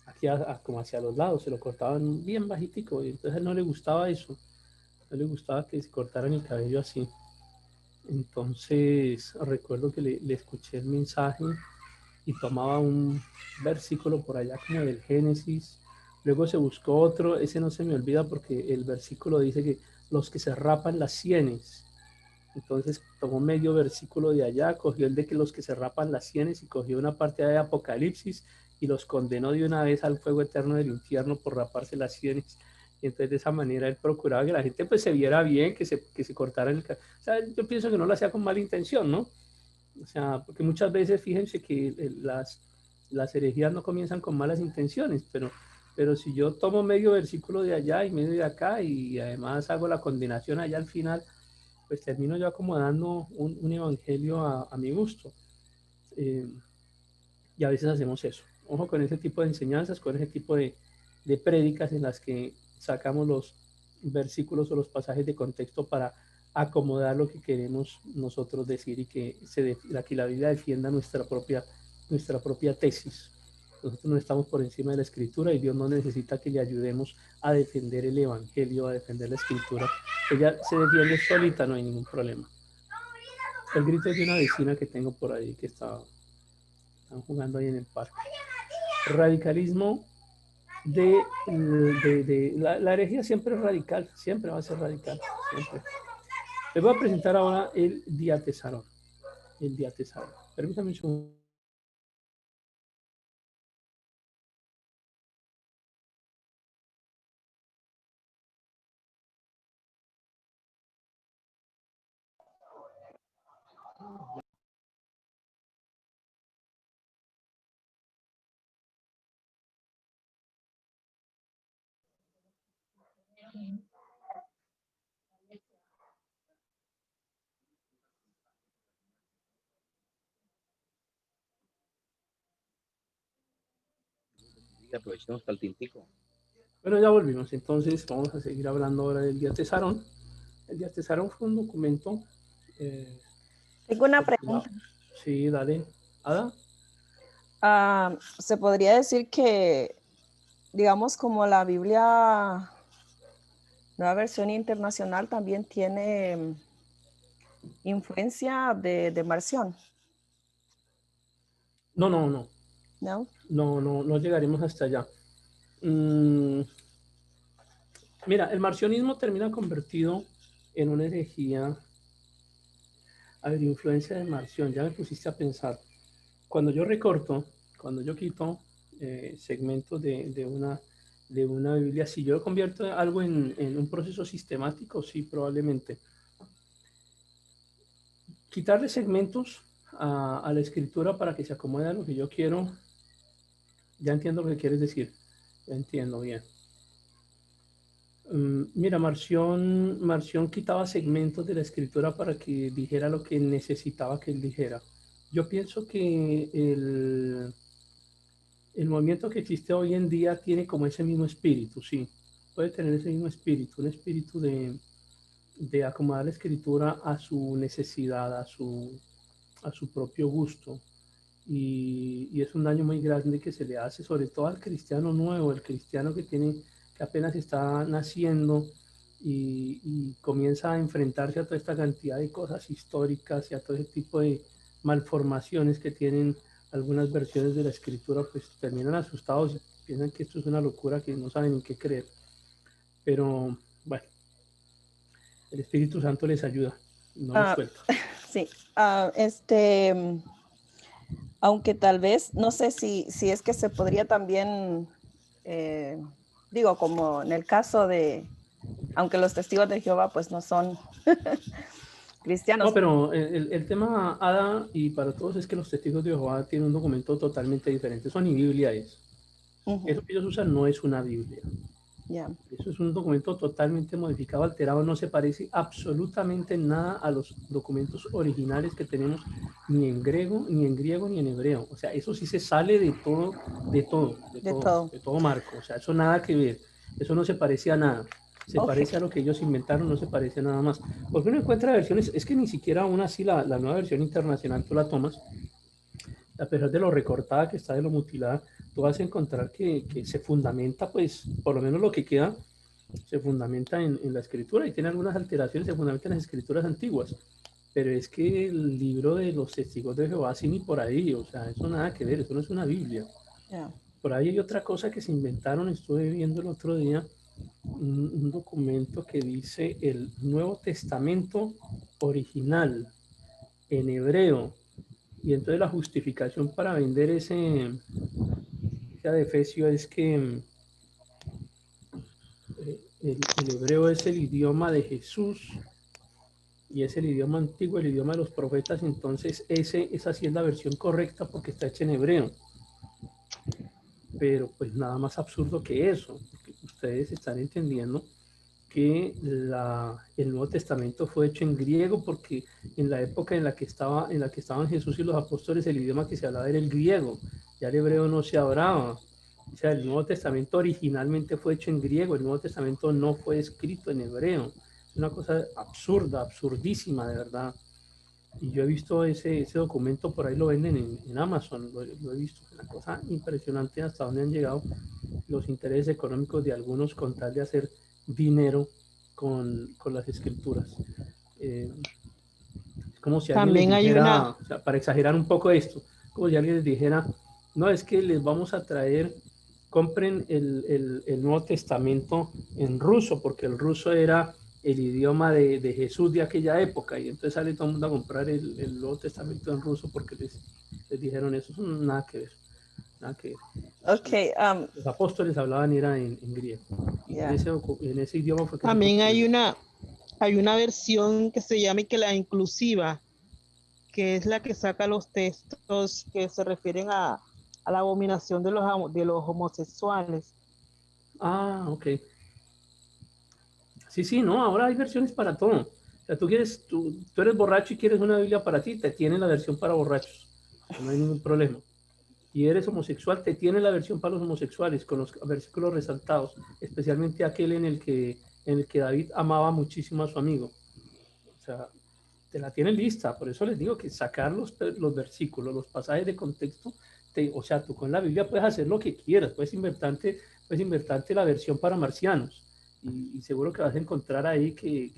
aquí como hacia los lados, se lo cortaban bien bajitico, y entonces a él no le gustaba eso, no le gustaba que se cortaran el cabello así. Entonces recuerdo que le escuché el mensaje y tomaba un versículo por allá como del Génesis, luego se buscó otro, ese no se me olvida porque el versículo dice que los que se rapan las sienes, entonces tomó medio versículo de allá, cogió el de que los que se rapan las sienes y cogió una parte de Apocalipsis y los condenó de una vez al fuego eterno del infierno por raparse las sienes. Y entonces de esa manera él procuraba que la gente pues se viera bien, que se cortaran el cabello. O sea, yo pienso que no lo hacía con mala intención, ¿no? O sea, porque muchas veces fíjense que las herejías no comienzan con malas intenciones, pero si yo tomo medio versículo de allá y medio de acá y además hago la condenación allá al final, pues termino yo acomodando un evangelio a mi gusto. Eh, y a veces hacemos eso. Ojo con ese tipo de enseñanzas, con ese tipo de prédicas en las que sacamos los versículos o los pasajes de contexto para acomodar lo que queremos nosotros decir y que la Biblia defienda nuestra propia tesis. Nosotros no estamos por encima de la escritura y Dios no necesita que le ayudemos a defender el evangelio, a defender la escritura. Ella se defiende solita, no hay ningún problema. El grito es de una vecina que tengo por ahí que están jugando ahí en el parque. Radicalismo la herejía siempre es radical, siempre va a ser radical, siempre. Les voy a presentar ahora el diatesarón. El diatesarón. Permítame un segundo. Y aprovechemos para el tintico. Bueno, ya volvimos. Entonces vamos a seguir hablando ahora del diatesarón. El diatesarón fue un documento. Tengo una pregunta. Sí, dale. Ada. Se podría decir que, digamos, como la Biblia, nueva versión internacional, también tiene influencia de Marción. No, ¿No? no llegaremos hasta allá. Mira, el marcionismo termina convertido en una herejía. A ver, influencia de Marción, ya me pusiste a pensar. Cuando yo recorto, cuando yo quito segmentos de una Biblia, si yo convierto algo en un proceso sistemático, sí, probablemente. Quitarle segmentos a la escritura para que se acomode a lo que yo quiero, ya entiendo lo que quieres decir, ya entiendo bien. Mira, Marción quitaba segmentos de la escritura para que dijera lo que necesitaba que él dijera. Yo pienso que el movimiento que existe hoy en día tiene como ese mismo espíritu, sí. Puede tener ese mismo espíritu, un espíritu de acomodar la escritura a su necesidad, a su propio gusto. Y es un daño muy grande que se le hace, sobre todo al cristiano nuevo, el cristiano que apenas está naciendo y comienza a enfrentarse a toda esta cantidad de cosas históricas y a todo ese tipo de malformaciones que tienen algunas versiones de la escritura, pues terminan asustados y piensan que esto es una locura, que no saben en qué creer. Pero bueno, el Espíritu Santo les ayuda, no los suelta. Sí, aunque tal vez, no sé si es que se podría también, digo, como en el caso de, aunque los testigos de Jehová pues no son cristianos. No, pero el tema, Ada, y para todos es que los testigos de Jehová tienen un documento totalmente diferente. Eso ni Biblia es. Eso que ellos usan no es una Biblia. Yeah. Eso es un documento totalmente modificado, alterado, no se parece absolutamente nada a los documentos originales que tenemos ni en griego, ni en hebreo. O sea, eso sí se sale de todo marco. O sea, eso nada que ver. Eso no se parece a nada. Se parece a lo que ellos inventaron, no se parece a nada más. Porque uno encuentra versiones, es que ni siquiera aún así la nueva versión internacional tú la tomas, a pesar de lo recortada que está, de lo mutilada, tú vas a encontrar que se fundamenta, pues, por lo menos lo que queda, se fundamenta en la escritura y tiene algunas alteraciones, se fundamenta en las escrituras antiguas. Pero es que el libro de los testigos de Jehová, sí, ni por ahí, o sea, eso nada que ver, eso no es una Biblia. Yeah. Por ahí hay otra cosa que se inventaron, estuve viendo el otro día, un documento que dice el Nuevo Testamento original en hebreo. Y entonces la justificación para vender ese adefesio es que el hebreo es el idioma de Jesús y es el idioma antiguo, el idioma de los profetas. Entonces esa sí es la versión correcta porque está hecha en hebreo. Pero pues nada más absurdo que eso, porque ustedes están entendiendo que el Nuevo Testamento fue hecho en griego porque en la época en la que estaban Jesús y los apóstoles, el idioma que se hablaba era el griego, ya el hebreo no se hablaba. O sea, el Nuevo Testamento originalmente fue hecho en griego, el Nuevo Testamento no fue escrito en hebreo. Es una cosa absurda, absurdísima, de verdad. Y yo he visto ese documento, por ahí lo venden en Amazon, lo he visto, es una cosa impresionante hasta dónde han llegado los intereses económicos de algunos con tal de hacer dinero con las escrituras. Es como si alguien También les hay dijera, una, o sea, para exagerar un poco esto, como si alguien les dijera, no, es que les vamos a traer, compren el Nuevo Testamento en ruso, porque el ruso era el idioma de Jesús de aquella época, y entonces sale todo el mundo a comprar el Nuevo Testamento en ruso porque les dijeron eso. Nada que ver, nada que ver. Okay, Los apóstoles hablaban era en griego. yeah. En ese idioma fue que también hay una versión que se llama que la inclusiva, que es la que saca los textos que se refieren a la abominación de los homosexuales. Ah, ok. Sí, no, ahora hay versiones para todo. O sea, tú eres borracho y quieres una Biblia para ti, te tiene la versión para borrachos. No hay ningún problema. Y eres homosexual, te tiene la versión para los homosexuales, con los versículos resaltados, especialmente aquel en el que David amaba muchísimo a su amigo. O sea, te la tienen lista. Por eso les digo que sacar los versículos, los pasajes de contexto, o sea, tú con la Biblia puedes hacer lo que quieras, puedes inventarte la versión para marcianos y seguro que vas a encontrar ahí que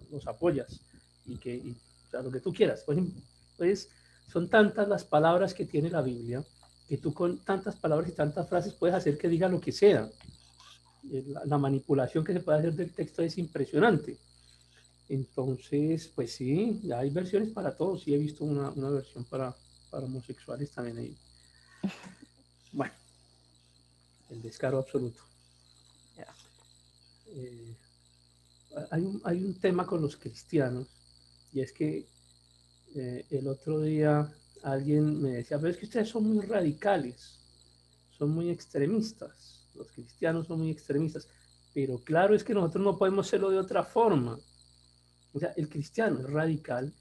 los apoyas o sea, lo que tú quieras. Pues son tantas las palabras que tiene la Biblia que tú con tantas palabras y tantas frases puedes hacer que diga lo que sea. La manipulación que se puede hacer del texto es impresionante. Entonces, pues sí, ya hay versiones para todos. Sí, he visto una versión para homosexuales también ahí. Bueno, el descaro absoluto. Ya. Hay un tema con los cristianos, y es que el otro día alguien me decía, pero es que ustedes son muy radicales, son muy extremistas, los cristianos son muy extremistas, pero claro es que nosotros no podemos hacerlo de otra forma. O sea, el cristiano es radical,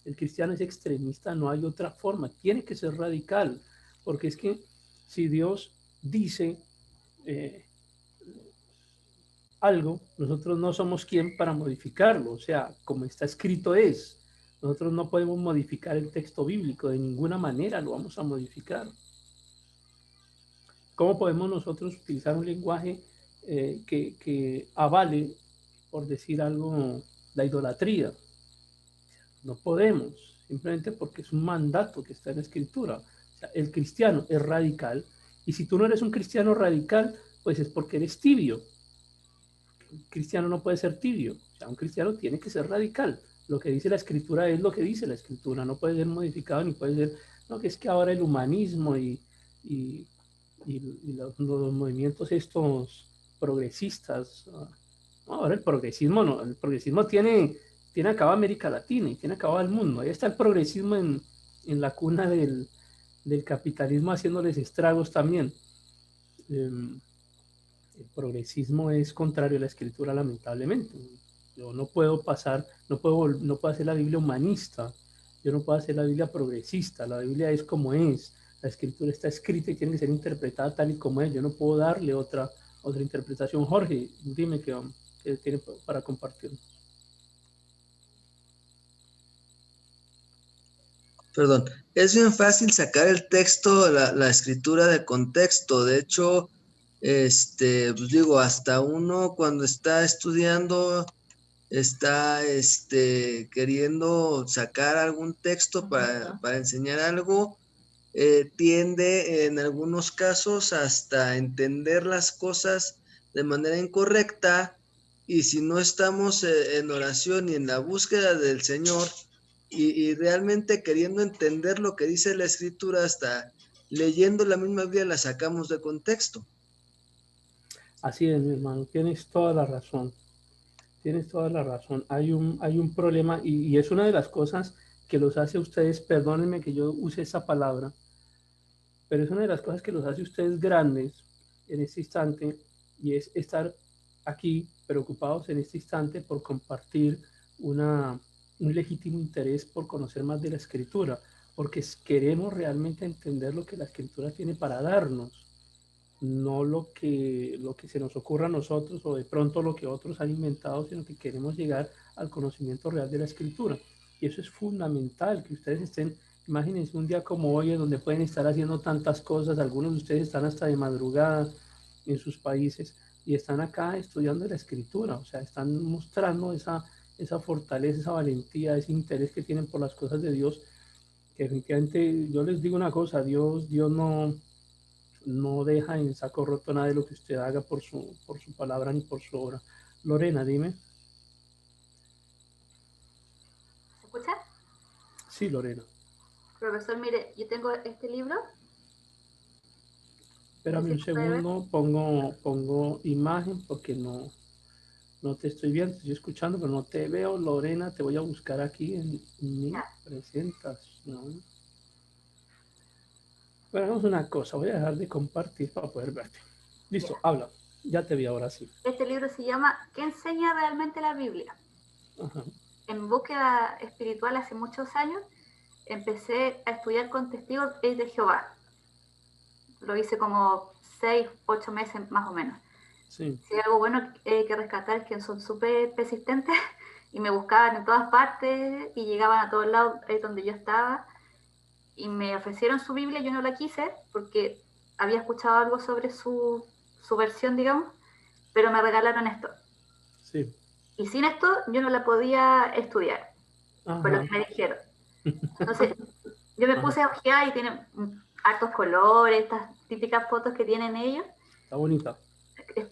el cristiano es extremista, no hay otra forma, tiene que ser radical, porque es que si Dios dice algo, nosotros no somos quien para modificarlo, o sea, como está escrito es. Nosotros no podemos modificar el texto bíblico, de ninguna manera lo vamos a modificar. ¿Cómo podemos nosotros utilizar un lenguaje que avale, por decir algo, la idolatría? No podemos, simplemente porque es un mandato que está en la Escritura. O sea, el cristiano es radical, y si tú no eres un cristiano radical, pues es porque eres tibio. Un cristiano no puede ser tibio, o sea, un cristiano tiene que ser radical. Lo que dice la Escritura es lo que dice la Escritura, no puede ser modificado ni puede ser, no, que es que ahora el humanismo y, y los movimientos estos progresistas, no, ahora el progresismo no, el progresismo tiene acabado América Latina y tiene acabado el mundo. Ahí está el progresismo en la cuna del capitalismo haciéndoles estragos también. El progresismo es contrario a la Escritura, lamentablemente. Yo no puedo pasar, no puedo hacer la Biblia humanista, yo no puedo hacer la Biblia progresista, la Biblia es como es, la Escritura está escrita y tiene que ser interpretada tal y como es, yo no puedo darle otra interpretación. Jorge, dime qué tiene para compartir. Perdón, es bien fácil sacar el texto, la escritura de contexto. De hecho, pues digo, hasta uno cuando está estudiando, está queriendo sacar algún texto para enseñar algo, tiende en algunos casos hasta entender las cosas de manera incorrecta, y si no estamos en oración y en la búsqueda del Señor y realmente queriendo entender lo que dice la Escritura, hasta leyendo la misma Biblia la sacamos de contexto. Así es, mi hermano, tienes toda la razón. Tienes toda la razón. Hay un problema y es una de las cosas que los hace a ustedes, perdónenme que yo use esa palabra, pero es una de las cosas que los hace a ustedes grandes en este instante, y es estar aquí preocupados en este instante por compartir un legítimo interés por conocer más de la Escritura, porque queremos realmente entender lo que la Escritura tiene para darnos, no lo que se nos ocurra a nosotros o de pronto lo que otros han inventado, sino que queremos llegar al conocimiento real de la Escritura. Y eso es fundamental, que ustedes estén, imagínense un día como hoy, en donde pueden estar haciendo tantas cosas, algunos de ustedes están hasta de madrugada en sus países y están acá estudiando la Escritura, o sea, están mostrando esa fortaleza, esa valentía, ese interés que tienen por las cosas de Dios, que definitivamente, yo les digo una cosa, Dios no deja en saco roto nada de lo que usted haga por su palabra ni por su obra. Lorena, dime. ¿Se escucha? Sí, Lorena. Profesor, mire, yo tengo este libro. Espérame un segundo, pongo imagen porque no te estoy viendo, te estoy escuchando, pero no te veo. Lorena, te voy a buscar aquí en mi presentación. Bueno, hagamos una cosa, voy a dejar de compartir para poder verte. Listo, habla. Ya te vi ahora sí. Este libro se llama ¿Qué enseña realmente la Biblia? Ajá. En búsqueda espiritual hace muchos años empecé a estudiar con testigos de Jehová. Lo hice como 6, 8 meses más o menos. Sí. Si hay algo bueno que rescatar es que son súper persistentes y me buscaban en todas partes y llegaban a todos lados donde yo estaba y me ofrecieron su Biblia. Yo no la quise porque había escuchado algo sobre su versión, digamos, pero me regalaron esto. Sí. Y sin esto yo no la podía estudiar, por lo que me dijeron. Entonces yo me puse a ojear y tiene hartos colores, estas típicas fotos que tienen ellos. Está bonita.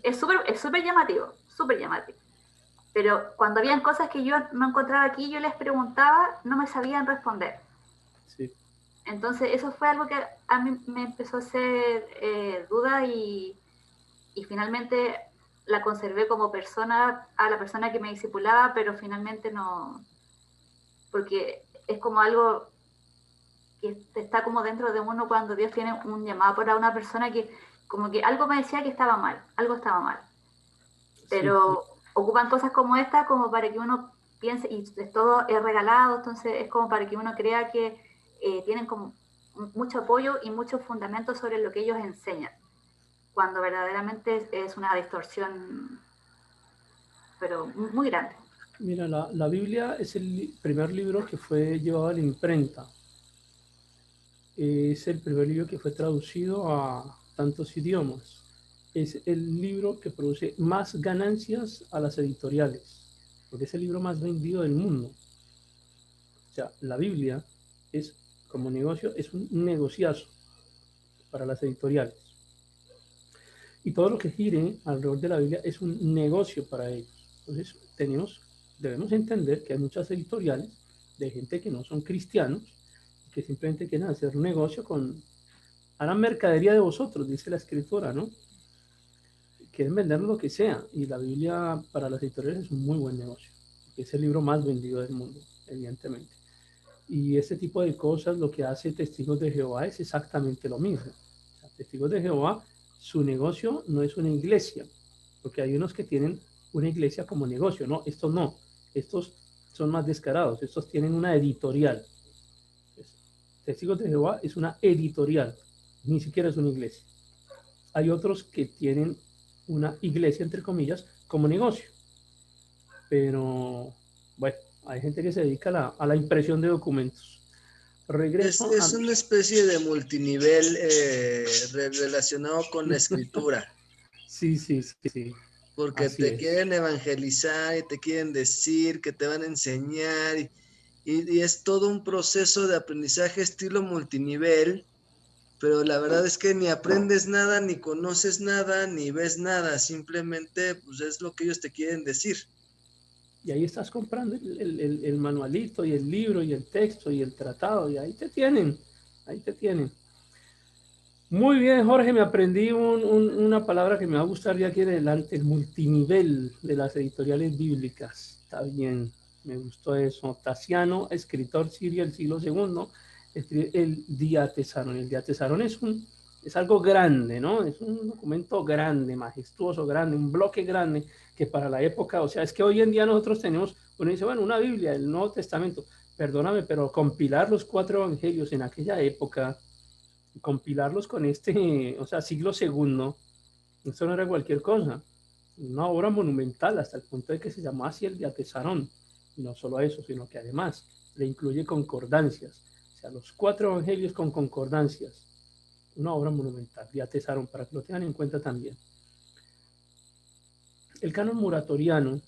Es súper llamativo, súper llamativo. Pero cuando habían cosas que yo no encontraba aquí, yo les preguntaba, no me sabían responder. Sí. Entonces eso fue algo que a mí me empezó a hacer duda y finalmente la conservé como persona, a la persona que me discipulaba, pero finalmente no, porque es como algo que está como dentro de uno cuando Dios tiene un llamado para una persona que como que algo me decía que estaba mal, algo estaba mal. Pero sí, ocupan cosas como esta como para que uno piense, y todo es regalado, entonces es como para que uno crea que tienen como mucho apoyo y mucho fundamento sobre lo que ellos enseñan, cuando verdaderamente es una distorsión, pero muy grande. Mira, la Biblia es el primer libro que fue llevado a la imprenta. Es el primer libro que fue traducido a tantos idiomas. Es el libro que produce más ganancias a las editoriales, porque es el libro más vendido del mundo. O sea, la Biblia es, como negocio, es un negociazo para las editoriales. Y todo lo que gire alrededor de la Biblia es un negocio para ellos. Entonces, debemos entender que hay muchas editoriales de gente que no son cristianos, que simplemente quieren hacer negocio harán mercadería de vosotros, dice la escritura, ¿no? Quieren vender lo que sea, y la Biblia para las editoriales es un muy buen negocio. Es el libro más vendido del mundo, evidentemente. Y este tipo de cosas, lo que hace Testigos de Jehová es exactamente lo mismo. O sea, Testigos de Jehová, su negocio no es una iglesia, porque hay unos que tienen una iglesia como negocio, no, estos no, estos son más descarados, estos tienen una editorial. Testigos de Jehová es una editorial, ni siquiera es una iglesia. Hay otros que tienen una iglesia, entre comillas, como negocio, pero bueno, hay gente que se dedica a la impresión de documentos. Regreso es una especie de multinivel relacionado con la escritura. Sí. Porque Así te es. quieren evangelizar y te quieren decir que te van a enseñar y es todo un proceso de aprendizaje estilo multinivel, pero la verdad es que ni aprendes nada, ni conoces nada, ni ves nada, simplemente pues es lo que ellos te quieren decir. Y ahí estás comprando el manualito y el libro y el texto y el tratado, y ahí te tienen. Muy bien, Jorge, me aprendí una palabra que me va a gustar de aquí en adelante, el multinivel de las editoriales bíblicas. Está bien, me gustó eso. Tasiano, escritor sirio del siglo II, escribe el Diatesarón. El Diatesarón es algo grande, ¿no? Es un documento grande, majestuoso, grande, un bloque grande, que para la época, o sea, es que hoy en día nosotros tenemos, uno dice, bueno, una Biblia, el Nuevo Testamento. Perdóname, pero compilar los 4 evangelios en aquella época, compilarlos con o sea, siglo segundo, esto no era cualquier cosa, una obra monumental hasta el punto de que se llamó así el Diatesarón. Y no solo eso, sino que además le incluye concordancias, o sea, los 4 evangelios con concordancias, una obra monumental, Diatesarón, para que lo tengan en cuenta también. El canon muratoriano,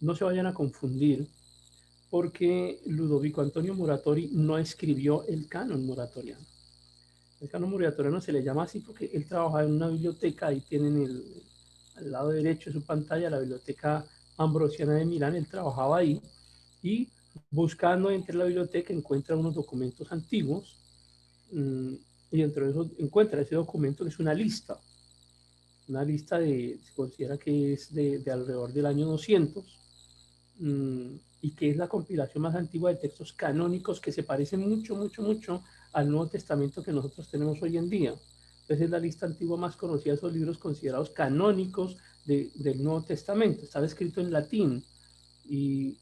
no se vayan a confundir, porque Ludovico Antonio Muratori no escribió el canon muratoriano. El canon muratoriano se le llama así porque él trabajaba en una biblioteca, ahí tienen al lado derecho de su pantalla la biblioteca Ambrosiana de Milán, él trabajaba ahí y buscando entre la biblioteca encuentra unos documentos antiguos y dentro de eso encuentra ese documento que es una lista se considera que es de alrededor del año 200 y que es la compilación más antigua de textos canónicos que se parecen mucho al Nuevo Testamento que nosotros tenemos hoy en día. Entonces es la lista antigua más conocida de esos libros considerados canónicos del Nuevo Testamento. Estaba escrito en latín y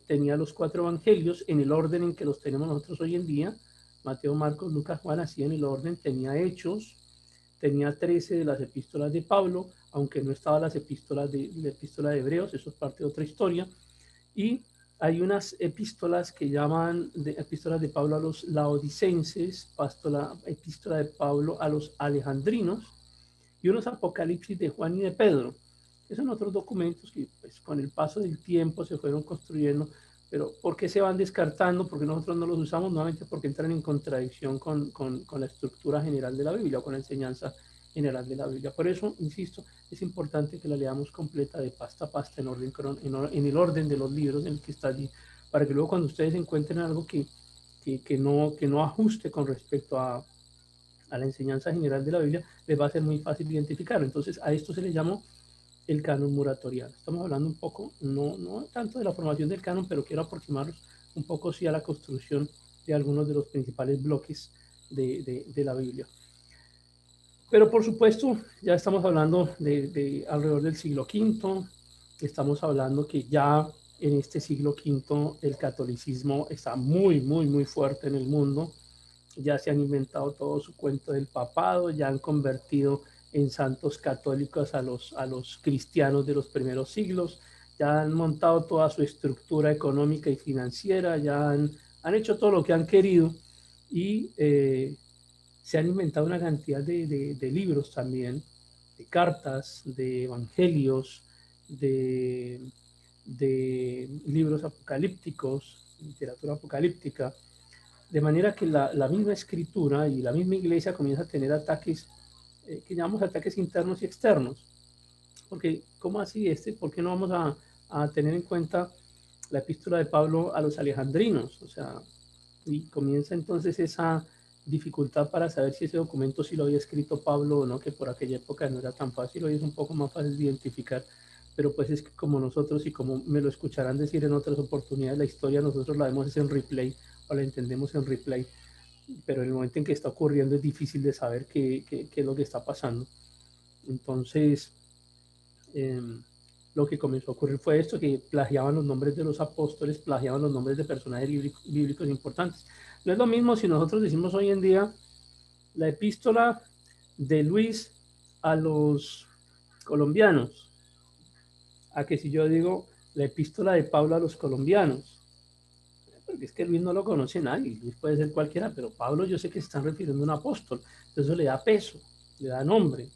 tenía los 4 evangelios en el orden en que los tenemos nosotros hoy en día. Mateo, Marcos, Lucas, Juan, así en el orden. Tenía Hechos, tenía 13 de las epístolas de Pablo, aunque no estaban las epístolas la epístola de Hebreos, eso es parte de otra historia. Y hay unas epístolas que llaman epístolas de Pablo a los laodicenses, epístola de Pablo a los alejandrinos y unos apocalipsis de Juan y de Pedro. Esos son otros documentos que pues, con el paso del tiempo se fueron construyendo, pero ¿por qué se van descartando? Porque nosotros no los usamos nuevamente porque entran en contradicción con la estructura general de la Biblia o con la enseñanza general de la Biblia. Por eso, insisto, es importante que la leamos completa de pasta a pasta en el orden de los libros en el que está allí, para que luego cuando ustedes encuentren algo que no ajuste con respecto a la enseñanza general de la Biblia, les va a ser muy fácil identificarlo. Entonces, a esto se le llama el canon muratoriano. Estamos hablando un poco, no tanto de la formación del canon, pero quiero aproximarnos un poco sí a la construcción de algunos de los principales bloques de la Biblia. Pero por supuesto, ya estamos hablando de alrededor del siglo V, estamos hablando que ya en este siglo V el catolicismo está muy, muy, muy fuerte en el mundo. Ya se han inventado todo su cuento del papado, ya han convertido en santos católicos a los cristianos de los primeros siglos, ya han montado toda su estructura económica y financiera, ya han hecho todo lo que han querido y se han inventado una cantidad de libros también, de cartas, de evangelios, de libros apocalípticos, literatura apocalíptica, de manera que la misma escritura y la misma iglesia comienza a tener ataques, que llamamos ataques internos y externos. Porque, ¿cómo así ¿por qué no vamos a tener en cuenta la epístola de Pablo a los alejandrinos? O sea, y comienza entonces esa dificultad para saber si ese documento sí lo había escrito Pablo o no, que por aquella época no era tan fácil, hoy es un poco más fácil de identificar, pero pues es que como nosotros, y como me lo escucharán decir en otras oportunidades, la historia nosotros la vemos en replay, o la entendemos en replay, pero en el momento en que está ocurriendo es difícil de saber qué es lo que está pasando. Entonces, lo que comenzó a ocurrir fue esto, que plagiaban los nombres de los apóstoles, plagiaban los nombres de personajes bíblicos importantes. No es lo mismo si nosotros decimos hoy en día la epístola de Luis a los colombianos, a que si yo digo la epístola de Pablo a los colombianos, porque es que Luis no lo conoce nadie, Luis puede ser cualquiera, pero Pablo yo sé que se están refiriendo a un apóstol, entonces eso le da peso, le da nombre,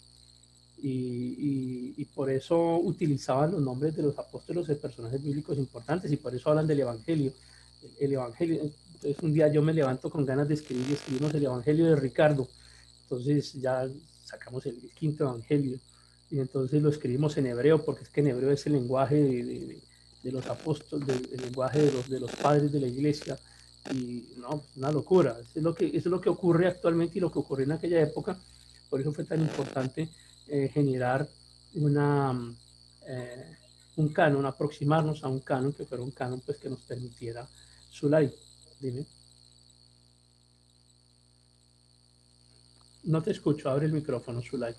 y por eso utilizaban los nombres de los apóstoles de personajes bíblicos importantes, y por eso hablan del Evangelio. El Evangelio, entonces un día yo me levanto con ganas de escribir y escribimos el Evangelio de Ricardo, entonces ya sacamos el quinto Evangelio, y entonces lo escribimos en hebreo, porque es que en hebreo es el lenguaje de los apóstoles, el lenguaje de los padres de la iglesia, y no, una locura. Eso es lo que ocurre actualmente y lo que ocurrió en aquella época. Por eso fue tan importante generar un canon, aproximarnos a un canon, que fuera un canon pues, que nos permitiera Zulay. Dime. No te escucho, abre el micrófono, Zulay.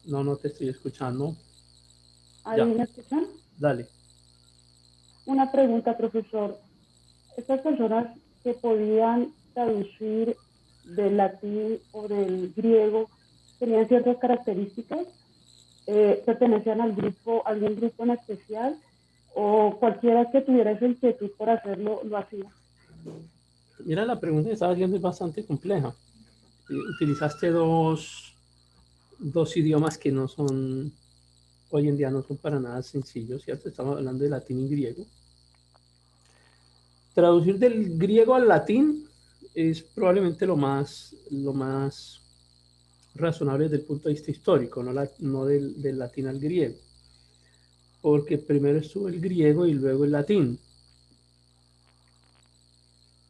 No te estoy escuchando. ¿Ahí me escuchan? Dale. Una pregunta, profesor. Estas personas que podían traducir del latín o del griego, ¿tenían ciertas características? ¿Pertenecían al grupo, algún grupo en especial? ¿O cualquiera que tuviera esa inquietud por hacerlo, lo hacía? Mira, la pregunta que estaba haciendo es bastante compleja. Utilizaste dos idiomas que no son, hoy en día no son para nada sencillos, ¿cierto? Estamos hablando de latín y griego. Traducir del griego al latín es probablemente lo más razonable desde el punto de vista histórico, no del latín al griego, porque primero estuvo el griego y luego el latín.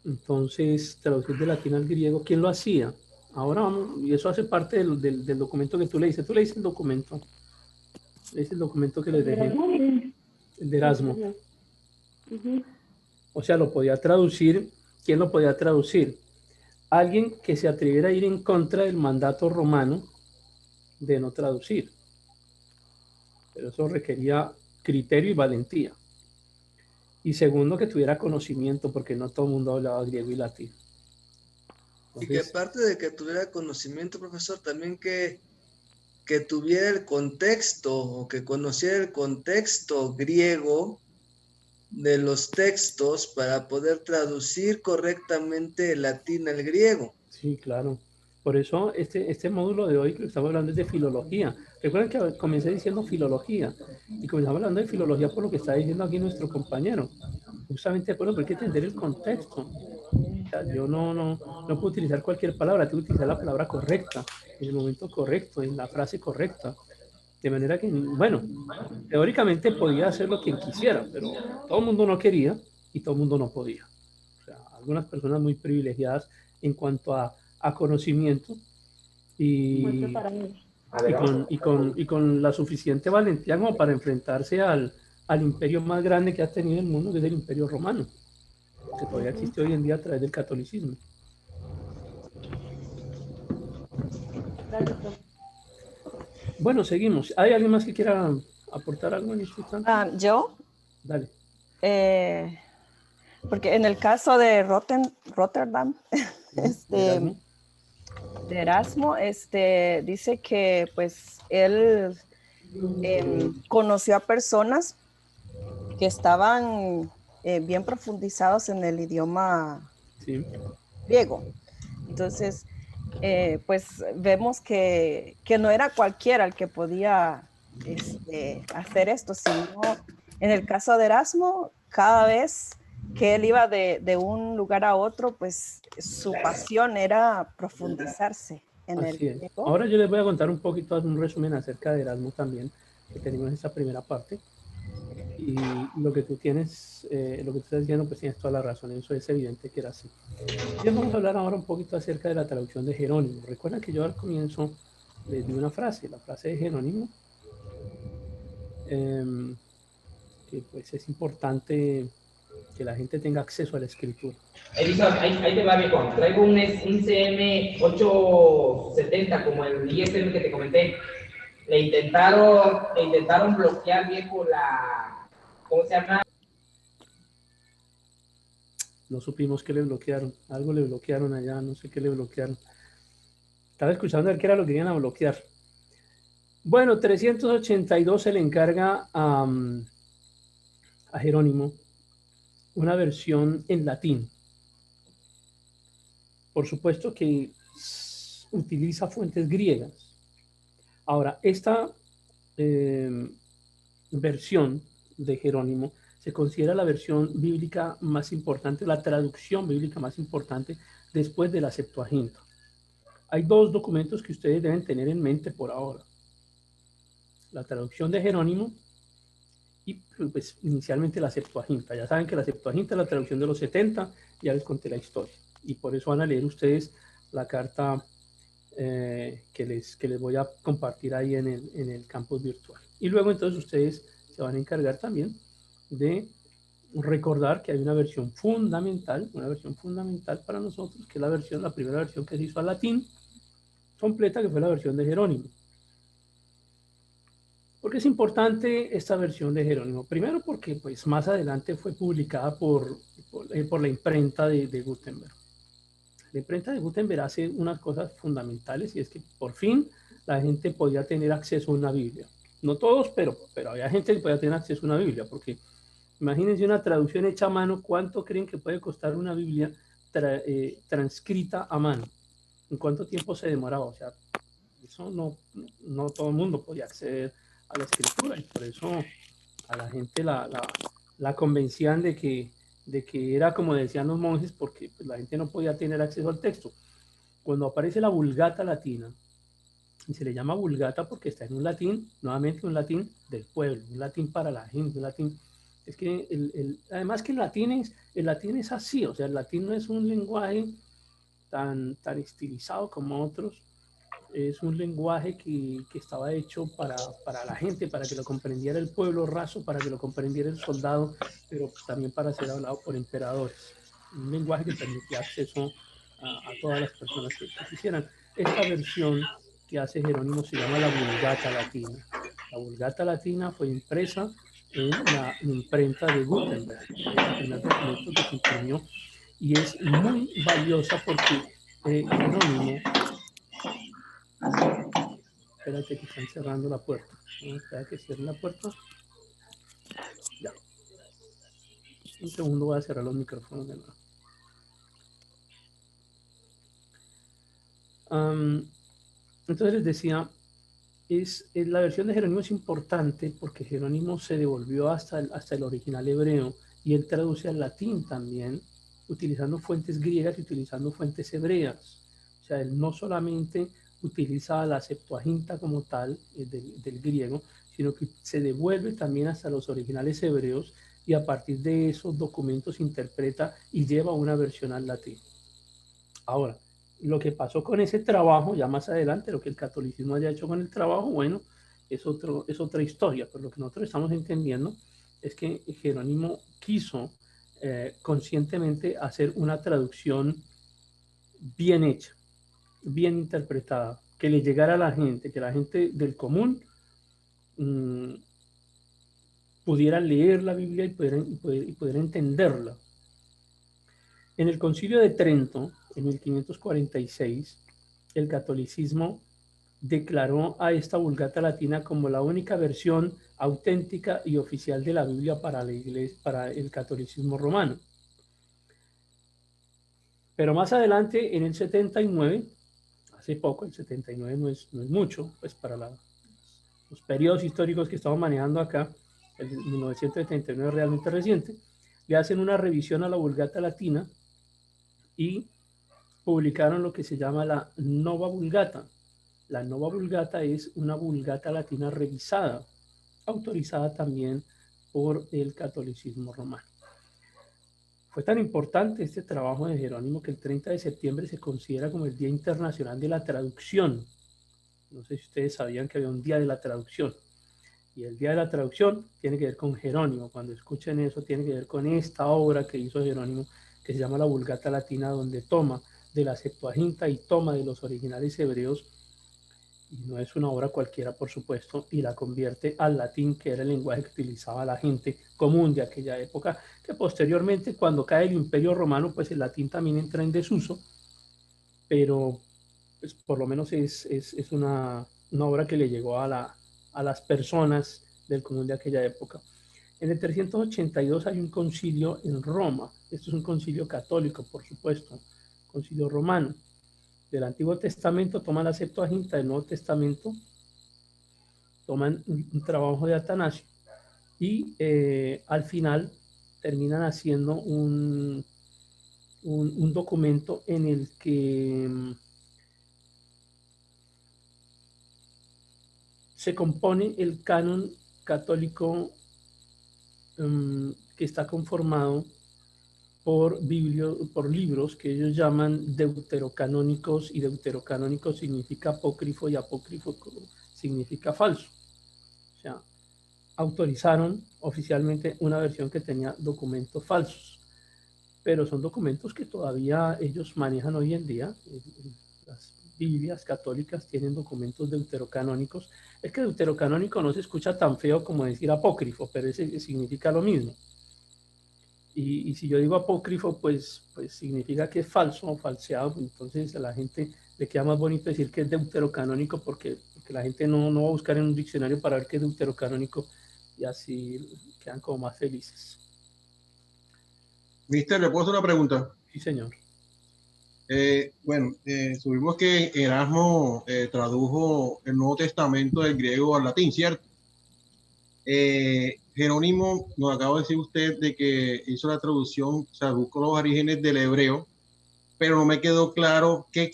Entonces, traducir del latín al griego, ¿quién lo hacía? Ahora vamos, y eso hace parte del documento que tú leíste. Tú leíste el documento. Leíste el documento que les dejé. El de Erasmo. O sea, lo podía traducir. ¿Quién lo podía traducir? Alguien que se atreviera a ir en contra del mandato romano de no traducir. Pero eso requería criterio y valentía. Y segundo, que tuviera conocimiento, porque no todo el mundo hablaba griego y latín. Entonces, y que aparte de que tuviera conocimiento, profesor, también que tuviera el contexto, o que conociera el contexto griego de los textos para poder traducir correctamente el latín al griego. Sí, claro. Por eso este módulo de hoy que estamos hablando es de filología. Recuerden que comencé diciendo filología y comenzamos hablando de filología por lo que está diciendo aquí nuestro compañero. Justamente por eso hay que entender el contexto. sea, yo no puedo utilizar cualquier palabra, tengo que utilizar la palabra correcta, en el momento correcto, en la frase correcta. De manera que, bueno, teóricamente podía hacerlo quien quisiera, pero todo el mundo no quería y todo el mundo no podía. O sea, algunas personas muy privilegiadas en cuanto a conocimiento y con la suficiente valentía como para enfrentarse al imperio más grande que ha tenido el mundo, que es el Imperio Romano, que todavía existe hoy en día a través del catolicismo. Gracias, profe. Bueno, seguimos. ¿Hay alguien más que quiera aportar algo en este instante? Yo, Dale. porque en el caso de Rotterdam, Erasmo. de Erasmo, dice que pues él conoció a personas que estaban bien profundizados en el idioma Sí. griego. Entonces, pues vemos que no era cualquiera el que podía hacer esto, sino en el caso de Erasmo, cada vez que él iba de un lugar a otro, pues su pasión era profundizarse en el Así es. griego. Ahora yo les voy a contar un poquito, un resumen acerca de Erasmo también, que tenemos esta primera parte. Y lo que tú tienes, lo que tú estás diciendo, pues tienes toda la razón, eso es evidente que era así. Bien, vamos a hablar ahora un poquito acerca de la traducción de Jerónimo. Recuerdan que yo al comienzo les di una frase, la frase de Jerónimo, que pues es importante que la gente tenga acceso a la escritura. Edison, ahí te va, viejo. Traigo un CM870, como el ISM que te comenté. Le intentaron bloquear, viejo, ¿cómo se llama? No supimos qué le bloquearon, algo le bloquearon allá, no sé qué le bloquearon. Estaba escuchando a ver qué era lo que iban a bloquear. Bueno, 382 se le encarga a Jerónimo una versión en latín. Por supuesto que utiliza fuentes griegas. Ahora, esta versión de Jerónimo se considera la versión bíblica más importante, la traducción bíblica más importante después de la Septuaginta. Hay dos documentos que ustedes deben tener en mente por ahora. La traducción de Jerónimo y pues inicialmente la Septuaginta. Ya saben que la Septuaginta es la traducción de los 70, ya les conté la historia. Y por eso van a leer ustedes la carta que les voy a compartir ahí en el campus virtual. Y luego entonces ustedes se van a encargar también de recordar que hay una versión fundamental para nosotros, que es la primera versión que se hizo al latín completa, que fue la versión de Jerónimo. ¿Por qué es importante esta versión de Jerónimo? Primero porque pues, más adelante fue publicada por la imprenta de Gutenberg. La imprenta de Gutenberg hace unas cosas fundamentales y es que por fin la gente podía tener acceso a una Biblia. No todos, pero había gente que podía tener acceso a una Biblia, porque imagínense una traducción hecha a mano, ¿cuánto creen que puede costar una Biblia transcrita a mano? ¿En cuánto tiempo se demoraba? O sea, eso no todo el mundo podía acceder a la escritura y por eso a la gente la convencían de que era como decían los monjes, porque pues, la gente no podía tener acceso al texto. Cuando aparece la Vulgata latina, y se le llama Vulgata porque está en un latín, nuevamente un latín del pueblo, un latín para la gente, un latín. Es que además que el latín es así, o sea, el latín no es un lenguaje tan estilizado como otros, es un lenguaje que estaba hecho para la gente, para que lo comprendiera el pueblo raso, para que lo comprendiera el soldado, pero también para ser hablado por emperadores. Un lenguaje que permitía acceso a todas las personas que quisieran. Esta versión que hace Jerónimo se llama la Vulgata Latina. La Vulgata Latina fue impresa en la imprenta de Gutenberg, el primer documento que se imprimió, y es muy valiosa porque Jerónimo... Espérate que están cerrando la puerta. Espera que cierren la puerta. Ya. Un segundo voy a cerrar los micrófonos de nuevo. Entonces les decía, la versión de Jerónimo es importante porque Jerónimo se devolvió hasta el original hebreo y él traduce al latín también utilizando fuentes griegas y utilizando fuentes hebreas. O sea, él no solamente utiliza la Septuaginta como tal, del griego, sino que se devuelve también hasta los originales hebreos y a partir de esos documentos interpreta y lleva una versión al latín. Ahora, lo que pasó con ese trabajo, ya más adelante, lo que el catolicismo haya hecho con el trabajo, bueno, es otra historia, pero lo que nosotros estamos entendiendo es que Jerónimo quiso conscientemente hacer una traducción bien hecha, bien interpretada, que le llegara a la gente, que la gente del común pudiera leer la Biblia y pudiera entenderla. En el Concilio de Trento, en 1546, el catolicismo declaró a esta Vulgata Latina como la única versión auténtica y oficial de la Biblia para la Iglesia, para el catolicismo romano. Pero más adelante, en el 79, hace poco, el 79 no es mucho, pues para los periodos históricos que estamos manejando acá, el 1979 es realmente reciente, le hacen una revisión a la Vulgata Latina y publicaron lo que se llama la Nova Vulgata. La Nova Vulgata es una Vulgata Latina revisada, autorizada también por el catolicismo romano. Fue tan importante este trabajo de Jerónimo que el 30 de septiembre se considera como el Día Internacional de la Traducción. No sé si ustedes sabían que había un Día de la Traducción. Y el Día de la Traducción tiene que ver con Jerónimo. Cuando escuchen eso, tiene que ver con esta obra que hizo Jerónimo, que se llama la Vulgata Latina, donde toma de la Septuaginta y toma de los originales hebreos, y no es una obra cualquiera, por supuesto, y la convierte al latín, que era el lenguaje que utilizaba la gente común de aquella época, que posteriormente, cuando cae el Imperio Romano, pues el latín también entra en desuso, pero pues, por lo menos es una obra que le llegó a las personas del común de aquella época. En el 382 hay un concilio en Roma. Esto es un concilio católico, por supuesto, concilio romano. Del Antiguo Testamento toman la Septuaginta, del Nuevo Testamento toman un trabajo de Atanasio y al final terminan haciendo un documento en el que se compone el canon católico que está conformado por libros que ellos llaman deuterocanónicos, y deuterocanónico significa apócrifo y apócrifo significa falso. O sea, autorizaron oficialmente una versión que tenía documentos falsos, pero son documentos que todavía ellos manejan hoy en día. Las Biblias católicas tienen documentos deuterocanónicos. Es que deuterocanónico no se escucha tan feo como decir apócrifo, pero ese significa lo mismo. Y si yo digo apócrifo, pues significa que es falso o falseado. Entonces a la gente le queda más bonito decir que es deuterocanónico porque la gente no va a buscar en un diccionario para ver qué es deuterocanónico, y así quedan como más felices. Mister, ¿le puedo hacer una pregunta? Sí, señor. Supimos que Erasmo tradujo el Nuevo Testamento del griego al latín, ¿cierto? Jerónimo nos acaba de decir usted de que hizo la traducción, o sea, buscó los orígenes del hebreo, pero no me quedó claro qué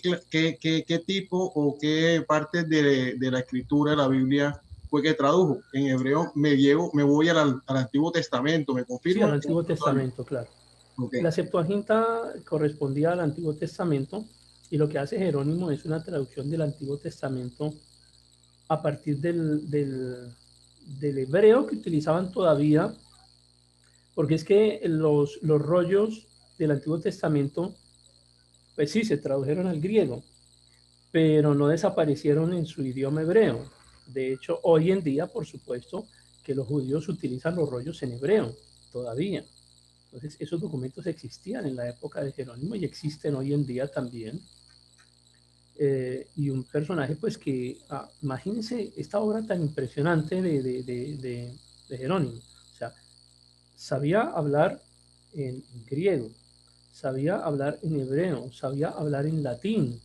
tipo o qué parte de la escritura de la Biblia fue que tradujo. En hebreo me voy al Antiguo Testamento, ¿me confirma? Sí, al Antiguo Testamento, claro. Okay. La Septuaginta correspondía al Antiguo Testamento, y lo que hace Jerónimo es una traducción del Antiguo Testamento a partir del hebreo que utilizaban todavía, porque es que los rollos del Antiguo Testamento, pues sí, se tradujeron al griego, pero no desaparecieron en su idioma hebreo. De hecho, hoy en día, por supuesto, que los judíos utilizan los rollos en hebreo todavía. Entonces, esos documentos existían en la época de Jerónimo y existen hoy en día también. Y un personaje, pues que, imagínense esta obra tan impresionante de Jerónimo. O sea, sabía hablar en griego, sabía hablar en hebreo, sabía hablar en latín.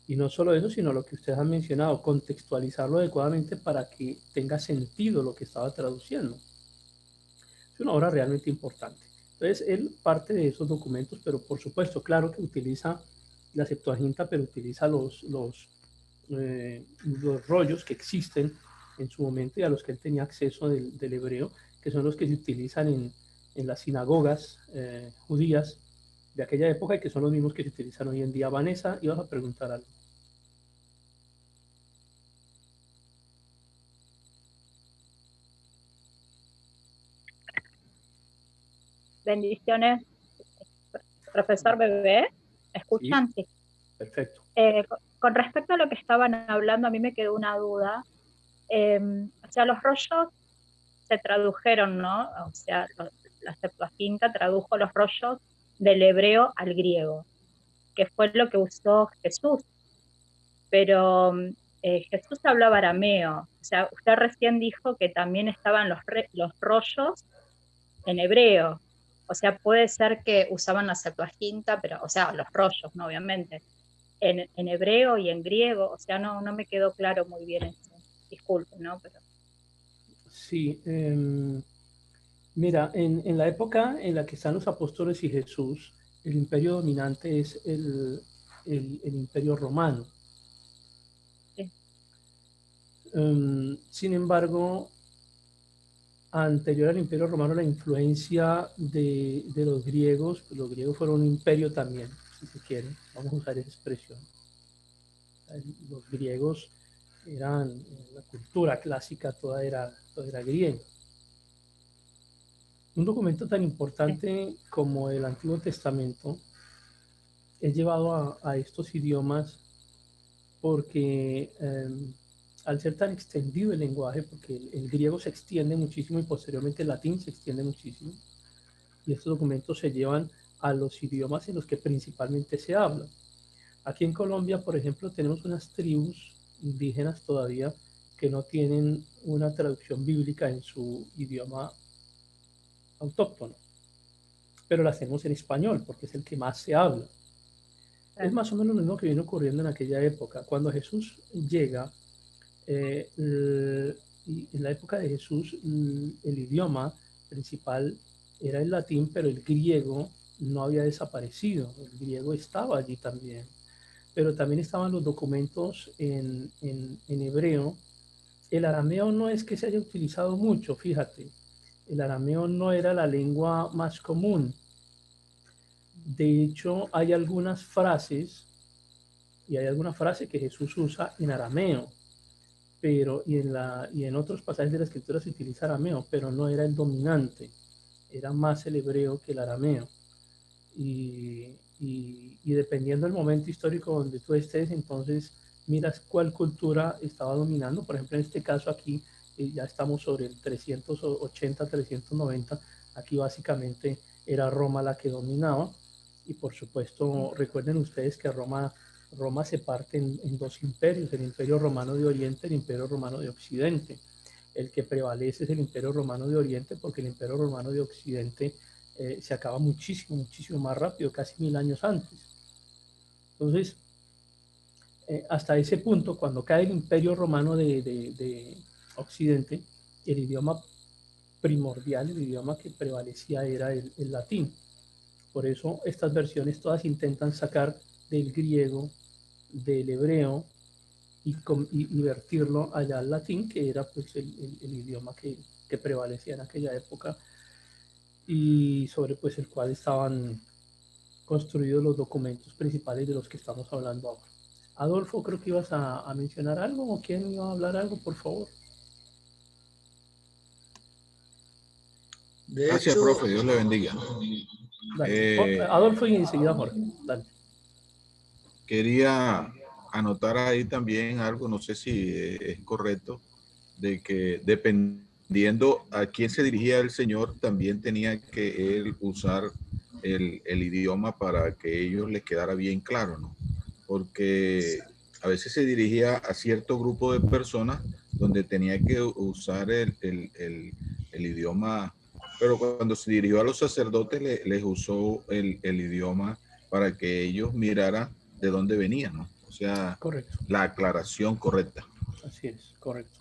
Y no solo eso, sino lo que ustedes han mencionado, contextualizarlo adecuadamente para que tenga sentido lo que estaba traduciendo. Es una obra realmente importante. Entonces, él parte de esos documentos, pero por supuesto, claro que utiliza la Septuaginta, pero utiliza los rollos que existen en su momento y a los que él tenía acceso del hebreo, que son los que se utilizan en las sinagogas judías de aquella época y que son los mismos que se utilizan hoy en día. Vanessa, ibas a preguntar algo. Bendiciones, profesor Bebé. ¿Me escuchan? Sí, perfecto. Con respecto a lo que estaban hablando, a mí me quedó una duda. O sea, los rollos se tradujeron, ¿no? O sea, la Septuaginta tradujo los rollos del hebreo al griego, que fue lo que usó Jesús. Pero Jesús hablaba arameo. O sea, usted recién dijo que también estaban los rollos en hebreo. O sea, puede ser que usaban la Septuaginta, pero, o sea, los rollos, ¿no? Obviamente, en hebreo y en griego. O sea, no me quedó claro muy bien eso. Disculpe, ¿no? Pero... Sí, mira, en la época en la que están los apóstoles y Jesús, el imperio dominante es el imperio romano. Sí. Sin embargo, anterior al imperio romano, la influencia de los griegos fueron un imperio también, si se quiere, vamos a usar esa expresión. Los griegos eran, la cultura clásica toda era griega. Un documento tan importante como el Antiguo Testamento es llevado a estos idiomas porque al ser tan extendido el lenguaje, porque el griego se extiende muchísimo y posteriormente el latín se extiende muchísimo, y estos documentos se llevan a los idiomas en los que principalmente se habla. Aquí en Colombia, por ejemplo, tenemos unas tribus indígenas todavía que no tienen una traducción bíblica en su idioma autóctono, pero las tenemos en español porque es el que más se habla. Es más o menos lo mismo que viene ocurriendo en aquella época. Cuando Jesús llega, en la época de Jesús, el idioma principal era el latín, pero el griego no había desaparecido. El griego estaba allí también. Pero también estaban los documentos en hebreo. El arameo no es que se haya utilizado mucho, fíjate. El arameo no era la lengua más común. De hecho, hay algunas frases, y hay alguna frase que Jesús usa en arameo, pero y en otros pasajes de la Escritura se utiliza arameo, pero no era el dominante, era más el hebreo que el arameo. Y dependiendo del momento histórico donde tú estés, entonces miras cuál cultura estaba dominando. Por ejemplo, en este caso aquí ya estamos sobre el 380, 390. Aquí básicamente era Roma la que dominaba. Y por supuesto, recuerden ustedes que Roma se parte en dos imperios, el Imperio Romano de Oriente y el Imperio Romano de Occidente. El que prevalece es el Imperio Romano de Oriente porque el Imperio Romano de Occidente se acaba muchísimo más rápido, casi 1000 años antes. Entonces, hasta ese punto, cuando cae el Imperio Romano de Occidente, el idioma primordial, el idioma que prevalecía era el latín. Por eso estas versiones todas intentan sacar del griego, del hebreo y vertirlo allá al latín, que era pues el idioma que prevalecía en aquella época y sobre pues el cual estaban construidos los documentos principales de los que estamos hablando ahora. Adolfo, creo que ibas a mencionar algo, o quién iba a hablar algo, por favor. Gracias, profe, Dios le bendiga. Adolfo y enseguida Jorge. Dale. Quería anotar ahí también algo, no sé si es correcto, de que dependiendo a quién se dirigía el Señor, también tenía que él usar el idioma para que ellos les quedara bien claro, ¿no? Porque a veces se dirigía a cierto grupo de personas donde tenía que usar el idioma, pero cuando se dirigió a los sacerdotes les usó el idioma para que ellos miraran de dónde venían, ¿no? O sea, correcto. La aclaración correcta. Así es, correcto.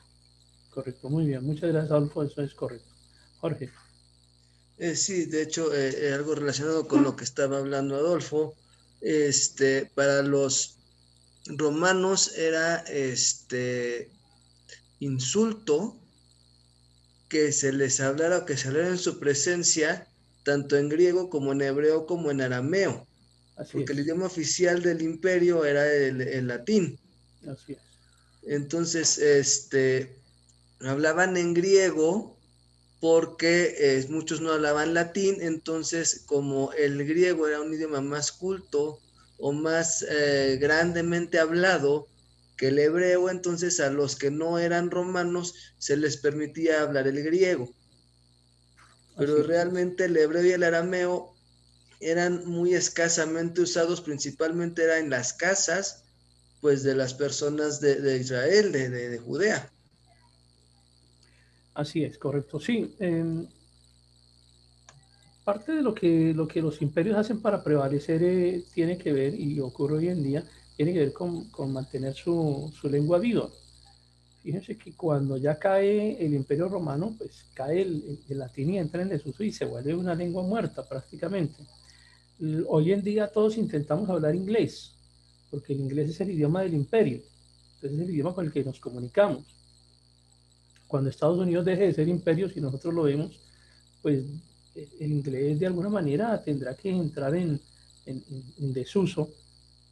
Correcto, muy bien. Muchas gracias, Adolfo, eso es correcto. Jorge. Sí, de hecho, algo relacionado con lo que estaba hablando Adolfo, para los romanos era insulto que se les hablara o que se hablara en su presencia, tanto en griego como en hebreo como en arameo, porque el idioma oficial del imperio era el latín. Así es. Entonces, hablaban en griego porque muchos no hablaban latín, entonces como el griego era un idioma más culto o más grandemente hablado que el hebreo, entonces a los que no eran romanos se les permitía hablar el griego. Pero realmente el hebreo y el arameo eran muy escasamente usados, principalmente era en las casas pues de las personas de Israel, de Judea. Así es, correcto. Sí, parte de lo que los imperios hacen para prevalecer tiene que ver, y ocurre hoy en día, tiene que ver con mantener su lengua viva. Fíjense que cuando ya cae el imperio romano, pues cae el latín y entra en desuso y se vuelve una lengua muerta prácticamente. Hoy en día todos intentamos hablar inglés, porque el inglés es el idioma del imperio, entonces es el idioma con el que nos comunicamos. Cuando Estados Unidos deje de ser imperio, si nosotros lo vemos, pues el inglés de alguna manera tendrá que entrar en desuso,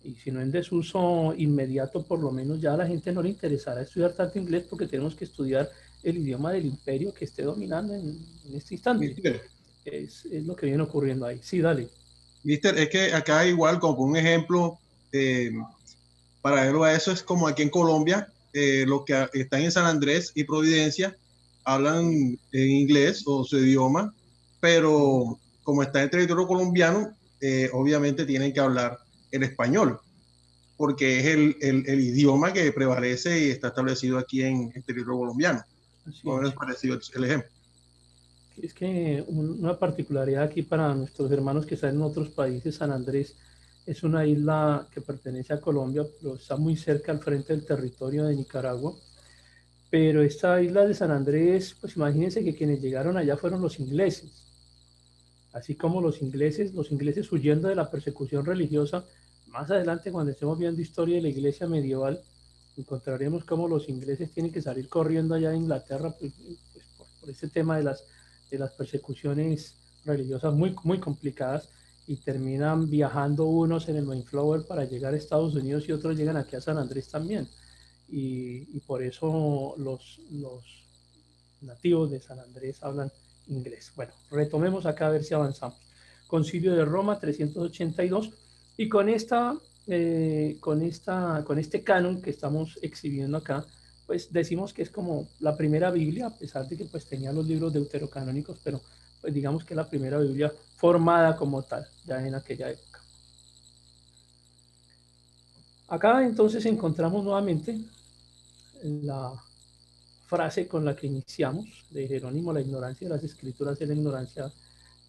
y si no en desuso inmediato, por lo menos ya a la gente no le interesará estudiar tanto inglés porque tenemos que estudiar el idioma del imperio que esté dominando en este instante. Es lo que viene ocurriendo ahí. Sí, dale. Mister, es que acá igual, como un ejemplo, paralelo a eso, es como aquí en Colombia, los que están en San Andrés y Providencia hablan en inglés o su idioma, pero como está en territorio colombiano, obviamente tienen que hablar el español, porque es el idioma que prevalece y está establecido aquí en el territorio colombiano. ¿Cómo les pareció el ejemplo? Es que una particularidad aquí para nuestros hermanos que están en otros países, San Andrés es una isla que pertenece a Colombia, pero está muy cerca al frente del territorio de Nicaragua. Pero esta isla de San Andrés, pues imagínense que quienes llegaron allá fueron los ingleses. Así como los ingleses huyendo de la persecución religiosa. Más adelante, cuando estemos viendo historia de la iglesia medieval, encontraremos cómo los ingleses tienen que salir corriendo allá de Inglaterra pues, por ese tema de las persecuciones religiosas muy, muy complicadas, y terminan viajando unos en el Mayflower para llegar a Estados Unidos y otros llegan aquí a San Andrés también. Y por eso los nativos de San Andrés hablan inglés. Bueno, retomemos acá a ver si avanzamos. Concilio de Roma 382, y con este canon que estamos exhibiendo acá, pues decimos que es como la primera Biblia, a pesar de que pues tenía los libros deuterocanónicos, pero pues digamos que es la primera Biblia formada como tal, ya en aquella época. Acá entonces encontramos nuevamente la frase con la que iniciamos de Jerónimo: la ignorancia de las escrituras es la ignorancia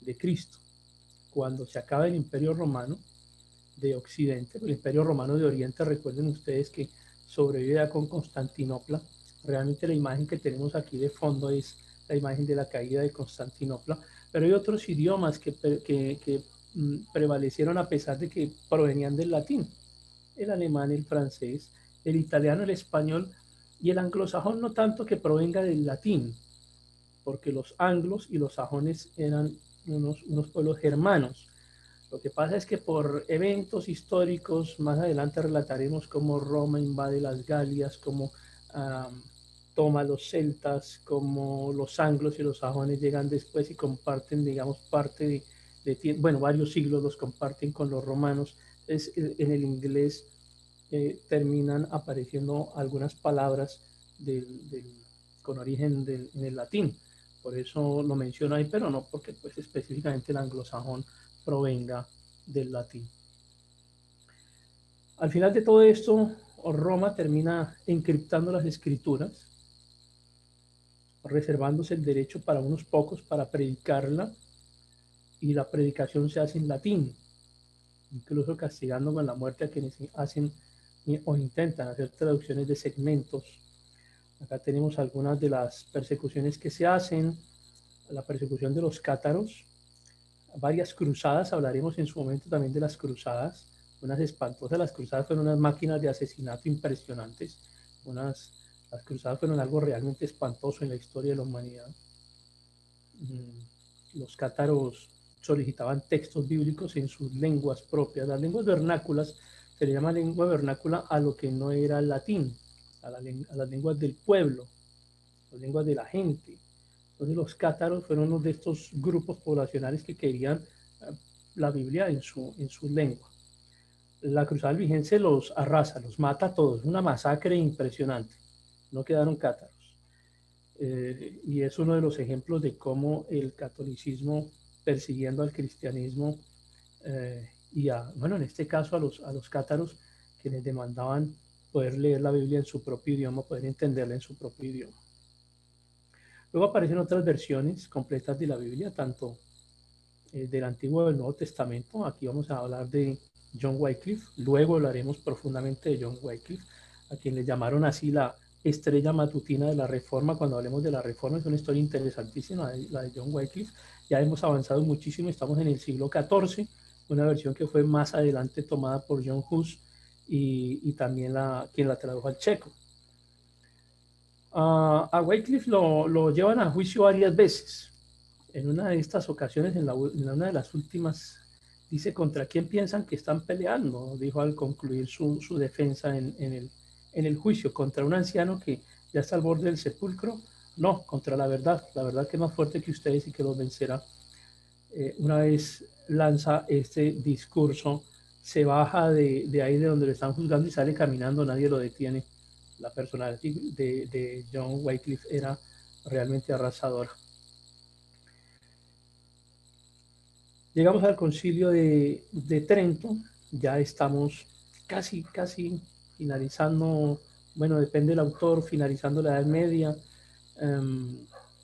de Cristo. Cuando se acaba el imperio romano de Occidente, el imperio romano de Oriente, recuerden ustedes que sobrevive ya con Constantinopla. Realmente la imagen que tenemos aquí de fondo es la imagen de la caída de Constantinopla, pero hay otros idiomas que prevalecieron a pesar de que provenían del latín: el alemán, el francés, el italiano, el español, y el anglosajón no tanto que provenga del latín, porque los anglos y los sajones eran unos pueblos germanos. Lo que pasa es que por eventos históricos, más adelante relataremos cómo Roma invade las Galias, cómo toma los celtas, cómo los anglos y los sajones llegan después y comparten, digamos, parte bueno, varios siglos los comparten con los romanos. Entonces, en el inglés terminan apareciendo algunas palabras con origen en el latín. Por eso lo menciono ahí, pero no porque pues específicamente el anglosajón provenga del latín. Al final de todo esto, Roma termina encriptando las escrituras, reservándose el derecho para unos pocos para predicarla, y la predicación se hace en latín, incluso castigando con la muerte a quienes hacen o intentan hacer traducciones de segmentos. Acá tenemos algunas de las persecuciones que se hacen. la persecución de los cátaros, varias cruzadas, hablaremos en su momento también de las cruzadas, unas espantosas. Las cruzadas fueron unas máquinas de asesinato impresionantes, las cruzadas fueron algo realmente espantoso en la historia de la humanidad. Los cátaros solicitaban textos bíblicos en sus lenguas propias. Las lenguas vernáculas, se le llama lengua vernácula a lo que no era el latín, a las lenguas del pueblo, las lenguas de la gente. Entonces los cátaros fueron uno de estos grupos poblacionales que querían la Biblia en su lengua. La cruzada albigense los arrasa, los mata a todos, una masacre impresionante, no quedaron cátaros. Y es uno de los ejemplos de cómo el catolicismo, persiguiendo al cristianismo, bueno, en este caso a los cátaros, quienes demandaban poder leer la Biblia en su propio idioma, poder entenderla en su propio idioma. Luego aparecen otras versiones completas de la Biblia, tanto del Antiguo y del Nuevo Testamento. Aquí vamos a hablar de John Wycliffe, luego hablaremos profundamente de John Wycliffe, a quien le llamaron así la estrella matutina de la Reforma. Cuando hablemos de la Reforma es una historia interesantísima, la de John Wycliffe. Ya hemos avanzado muchísimo, estamos en el siglo XIV, una versión que fue más adelante tomada por John Hus y también quien la tradujo al checo. A Wycliffe lo llevan a juicio varias veces. En una de estas ocasiones, en una de las últimas, dice: ¿contra quién piensan que están peleando? Dijo al concluir su defensa en el juicio. ¿Contra un anciano que ya está al borde del sepulcro? No, contra la verdad que es más fuerte que ustedes y que los vencerá. Una vez lanza este discurso, se baja de ahí de donde lo están juzgando y sale caminando, nadie lo detiene. La personalidad de John Wycliffe era realmente arrasadora. Llegamos al concilio de Trento, ya estamos casi finalizando, bueno, depende del autor, finalizando la Edad Media,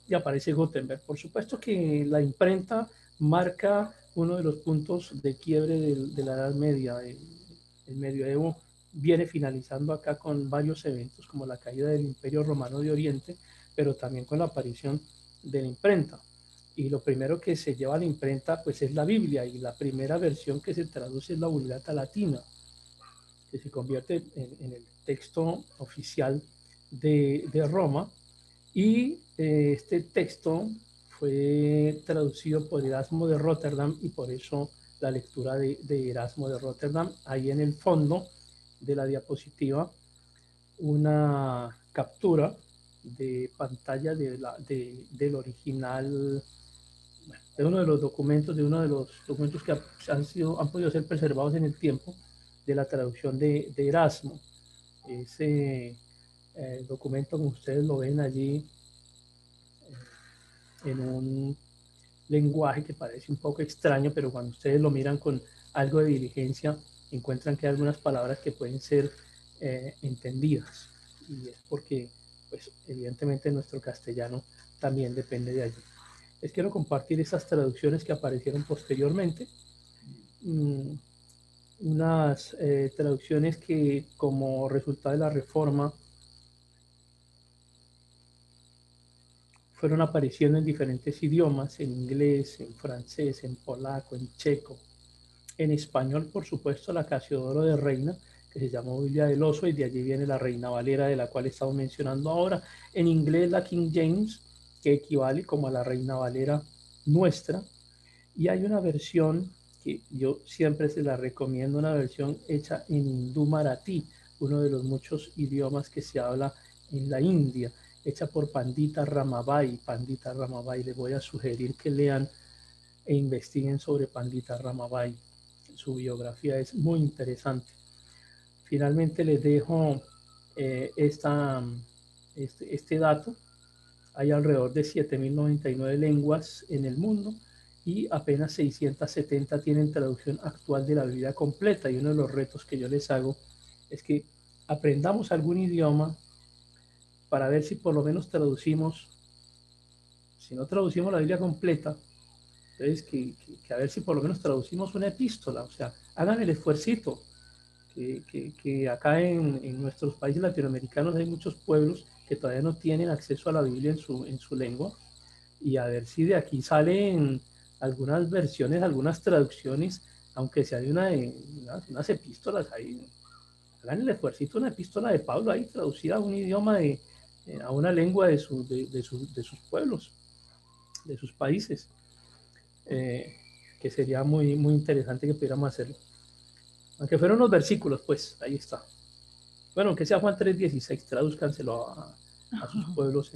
y aparece Gutenberg. Por supuesto que la imprenta marca uno de los puntos de quiebre de la Edad Media. El medioevo viene finalizando acá con varios eventos como la caída del Imperio Romano de Oriente, pero también con la aparición de la imprenta. Y lo primero que se lleva a la imprenta pues es la Biblia, y la primera versión que se traduce es la Vulgata Latina, que se convierte en el texto oficial de Roma, y este texto fue traducido por Erasmo de Rotterdam, y por eso la lectura de Erasmo de Rotterdam. Ahí en el fondo de la diapositiva una captura de pantalla del original, de uno de los documentos, que han podido ser preservados en el tiempo, de la traducción de Erasmo. Ese documento, como ustedes lo ven allí, en un lenguaje que parece un poco extraño, pero cuando ustedes lo miran con algo de diligencia, encuentran que hay algunas palabras que pueden ser entendidas, y es porque, pues, evidentemente nuestro castellano también depende de allí. Les quiero compartir esas traducciones que aparecieron posteriormente, unas traducciones que, como resultado de la Reforma, fueron apareciendo en diferentes idiomas: en inglés, en francés, en polaco, en checo, en español, por supuesto, la Casiodoro de Reina, que se llamó Biblia del Oso, y de allí viene la Reina Valera, de la cual estamos mencionando ahora. En inglés, la King James, que equivale como a la Reina Valera nuestra. Y hay una versión que yo siempre se la recomiendo, una versión hecha en hindú marathi, uno de los muchos idiomas que se habla en la India, hecha por Pandita Ramabai. Pandita Ramabai, les voy a sugerir que lean e investiguen sobre Pandita Ramabai. Su biografía es muy interesante. Finalmente les dejo este dato. Hay alrededor de 7.099 lenguas en el mundo, y apenas 670 tienen traducción actual de la Biblia completa. Y uno de los retos que yo les hago es que aprendamos algún idioma para ver si por lo menos traducimos, si no traducimos la Biblia completa, entonces que a ver si por lo menos traducimos una epístola. O sea, hagan el esfuercito, que acá en nuestros países latinoamericanos hay muchos pueblos que todavía no tienen acceso a la Biblia en su lengua. y a ver si de aquí salen algunas versiones, algunas traducciones, aunque sea de unas epístolas ahí. Hagan el esfuerzo, una epístola de Pablo ahí traducida a un idioma, a una lengua de sus pueblos, de sus países, que sería muy, muy interesante que pudiéramos hacerlo. Aunque fueron unos versículos, pues ahí está. Bueno, aunque sea Juan 3:16, tradúzcanselo a sus pueblos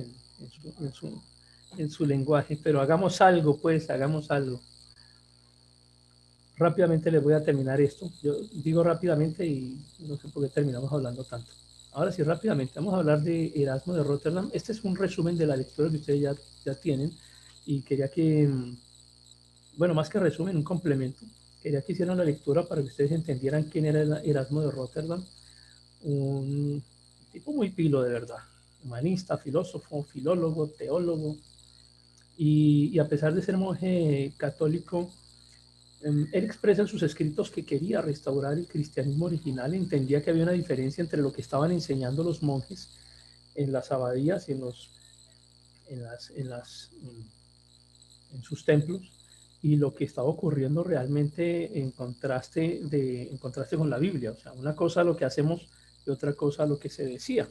en su lenguaje, pero hagamos algo, pues, hagamos algo. Rápidamente les voy a terminar esto. Yo digo rápidamente y no sé por qué terminamos hablando tanto. Ahora sí, rápidamente, vamos a hablar de Erasmo de Rotterdam. Este es un resumen de la lectura que ustedes ya tienen y quería que, bueno, más que resumen, un complemento. Quería que hicieran la lectura para que ustedes entendieran quién era Erasmo de Rotterdam. Un tipo muy pilo, de verdad. Humanista, filósofo, filólogo, teólogo. Y a pesar de ser monje católico, él expresa en sus escritos que quería restaurar el cristianismo original. Entendía que había una diferencia entre lo que estaban enseñando los monjes en las abadías y en sus templos, y lo que estaba ocurriendo realmente en contraste con la Biblia. O sea, una cosa lo que hacemos y otra cosa lo que se decía.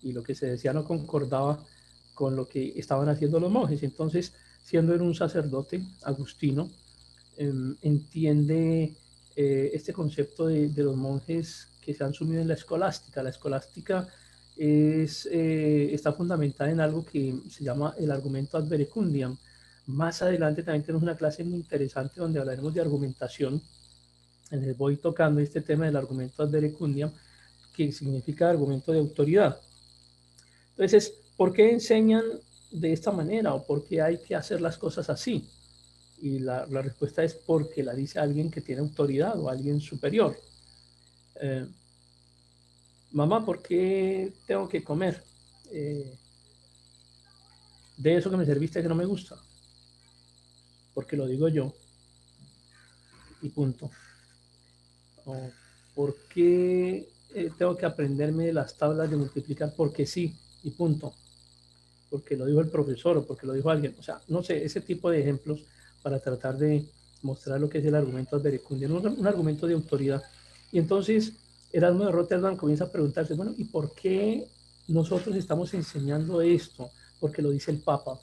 Y lo que se decía no concordaba con lo que estaban haciendo los monjes. Entonces, siendo él un sacerdote agustino, entiende este concepto de los monjes que se han sumido en la escolástica. La escolástica está fundamentada en algo que se llama el argumento ad verecundiam. Más adelante también tenemos una clase muy interesante donde hablaremos de argumentación. Les voy tocando este tema del argumento ad verecundiam, que significa argumento de autoridad. Entonces, ¿por qué enseñan de esta manera o por qué hay que hacer las cosas así? Y la respuesta es porque la dice alguien que tiene autoridad o alguien superior. Mamá, ¿por qué tengo que comer de eso que me serviste que no me gusta? Porque lo digo yo y punto. O, ¿por qué tengo que aprenderme las tablas de multiplicar? Porque sí y punto. Porque lo dijo el profesor o porque lo dijo alguien. O sea, no sé, ese tipo de ejemplos para tratar de mostrar lo que es el argumento ad verecundiam, un argumento de autoridad. Y entonces Erasmo de Rotterdam comienza a preguntarse, bueno, ¿y por qué nosotros estamos enseñando esto? Porque lo dice el Papa.